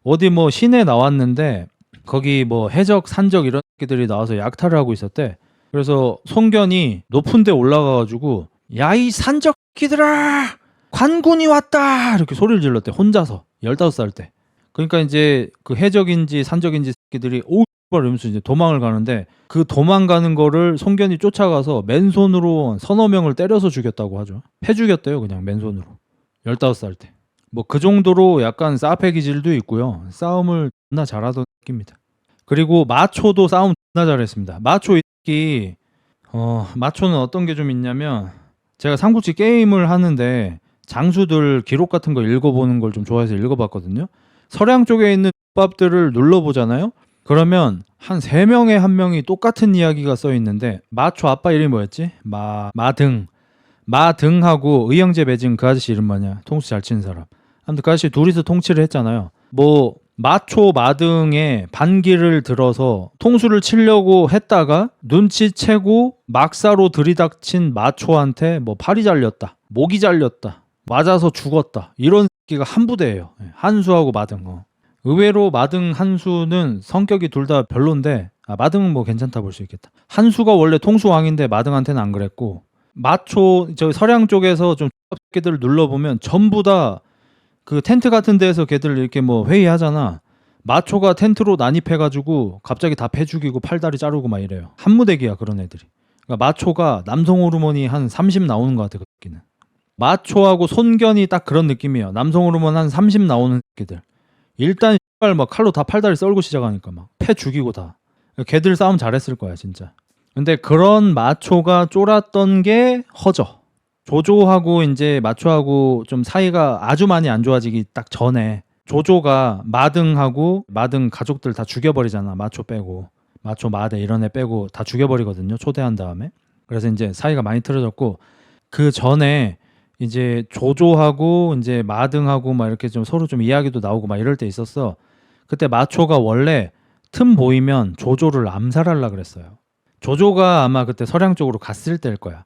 어디 뭐 시내 나왔는데 거기 뭐 해적, 산적 이런 새끼들이 나와서 약탈을 하고 있었대. 그래서 손견이 높은 데 올라가가지고 야 이 산적 새끼들아 관군이 왔다 이렇게 소리를 질렀대. 혼자서 15살 때. 그러니까 이제 그 해적인지 산적인지 새끼들이 오 이러면서 이제 도망을 가는데 그 도망가는 거를 손견이 쫓아가서 맨손으로 서너 명을 때려서 죽였다고 하죠. 패 죽였대요. 그냥 맨손으로. 15살 때. 뭐 그 정도로 약간 싸패 기질도 있고요. 싸움을 존나 잘하던 새끼입니다. 그리고 마초도 싸움 존나 잘했습니다. 마초 이 새끼 마초는 어떤 게 좀 있냐면 제가 삼국지 게임을 하는데 장수들 기록 같은 거 읽어보는 걸 좀 좋아해서 읽어봤거든요. 서량 쪽에 있는 밥들을 눌러보잖아요. 그러면 한 3명에 1명이 똑같은 이야기가 써 있는데 마초 아빠 이름이 뭐였지? 마등하고 의형제 매진 그 아저씨 이름 뭐냐? 통수 잘 치는 사람. 아무튼 그 아저씨 둘이서 통치를 했잖아요. 뭐 마초 마등의 반기를 들어서 통수를 치려고 했다가 눈치채고 막사로 들이닥친 마초한테 뭐 팔이 잘렸다, 목이 잘렸다, 맞아서 죽었다 이런 새끼가 한 부대예요. 한수하고 마등. 의외로 마등 한수는 성격이 둘 다 별론데 마등은 뭐 괜찮다 볼 수 있겠다. 한수가 원래 통수왕인데 마등한테는 안 그랬고 마초 저 서량 쪽에서 좀 새끼들 눌러보면 전부 다 그 텐트 같은 데에서 걔들 이렇게 뭐 회의하잖아. 마초가 텐트로 난입해가지고 갑자기 다 패 죽이고 팔다리 자르고 막 이래요. 한무대기야 그런 애들이. 그러니까 마초가 남성 호르몬이 한 30 나오는 것 같아. 그 새끼는. 마초하고 손견이 딱 그런 느낌이에요. 남성 호르몬 한 30 나오는 새끼들. 일단 막 칼로 다 팔다리 썰고 시작하니까 막 패 죽이고 다. 걔들 싸움 잘했을 거야 진짜. 근데 그런 마초가 쫄았던 게 허저. 조조하고 이제 마초하고 좀 사이가 아주 많이 안 좋아지기 딱 전에 조조가 마등하고 마등 가족들 다 죽여버리잖아. 마초 빼고. 마초 마대 이런 애 빼고 다 죽여버리거든요. 초대한 다음에. 그래서 이제 사이가 많이 틀어졌고 그 전에 이제 조조하고 이제 마등하고 막 이렇게 좀 서로 좀 이야기도 나오고 막 이럴 때 있었어. 그때 마초가 원래 틈 보이면 조조를 암살하려 그랬어요. 조조가 아마 그때 서량 쪽으로 갔을 때일 거야.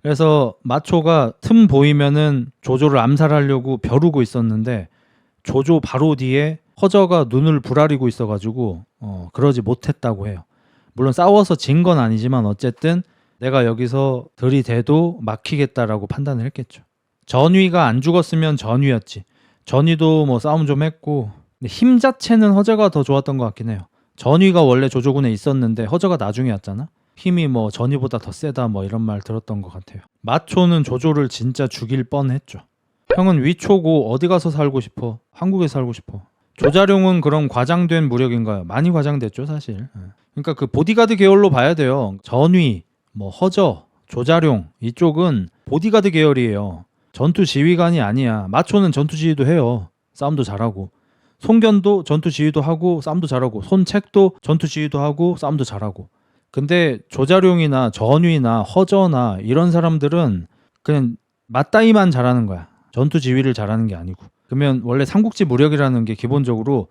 그래서 마초가 틈 보이면은 조조를 암살하려고 벼르고 있었는데 조조 바로 뒤에 허저가 눈을 부라리고 있어가지고 그러지 못했다고 해요. 물론 싸워서 진 건 아니지만 어쨌든 내가 여기서 들이대도 막히겠다라고 판단을 했겠죠. 전위가 안 죽었으면 전위였지. 전위도 뭐 싸움 좀 했고 근데 힘 자체는 허저가 더 좋았던 것 같긴 해요. 전위가 원래 조조군에 있었는데 허저가 나중에 왔잖아. 힘이 뭐 전위보다 더 세다 뭐 이런 말 들었던 것 같아요. 마초는 조조를 진짜 죽일 뻔했죠. 형은 위초고 어디 가서 살고 싶어? 한국에 살고 싶어. 조자룡은 그런 과장된 무력인가요? 많이 과장됐죠 사실. 그러니까 그 보디가드 계열로 봐야 돼요. 전위, 뭐 허저, 조자룡 이쪽은 보디가드 계열이에요. 전투 지휘관이 아니야. 마초는 전투 지휘도 해요. 싸움도 잘하고. 송견도 전투 지휘도 하고 싸움도 잘하고. 손책도 전투 지휘도 하고 싸움도 잘하고. 근데 조자룡이나 전위나 허저나 이런 사람들은 그냥 맞다이만 잘하는 거야. 전투 지휘를 잘하는 게 아니고. 그러면 원래 삼국지 무력이라는 게 기본적으로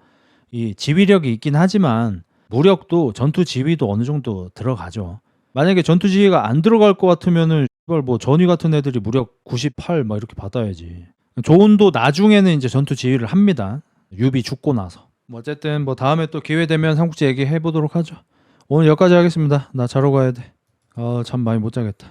이 지휘력이 있긴 하지만 무력도 전투 지휘도 어느 정도 들어가죠. 만약에 전투 지휘가 안 들어갈 것 같으면은 뭐 전위 같은 애들이 무력 98 막 이렇게 받아야지. 조은도 나중에는 이제 전투 지휘를 합니다. 유비 죽고 나서. 뭐 어쨌든 뭐 다음에 또 기회 되면 삼국지 얘기해 보도록 하죠. 오늘 여기까지 하겠습니다. 나 자러 가야 돼. 참 많이 못 자겠다.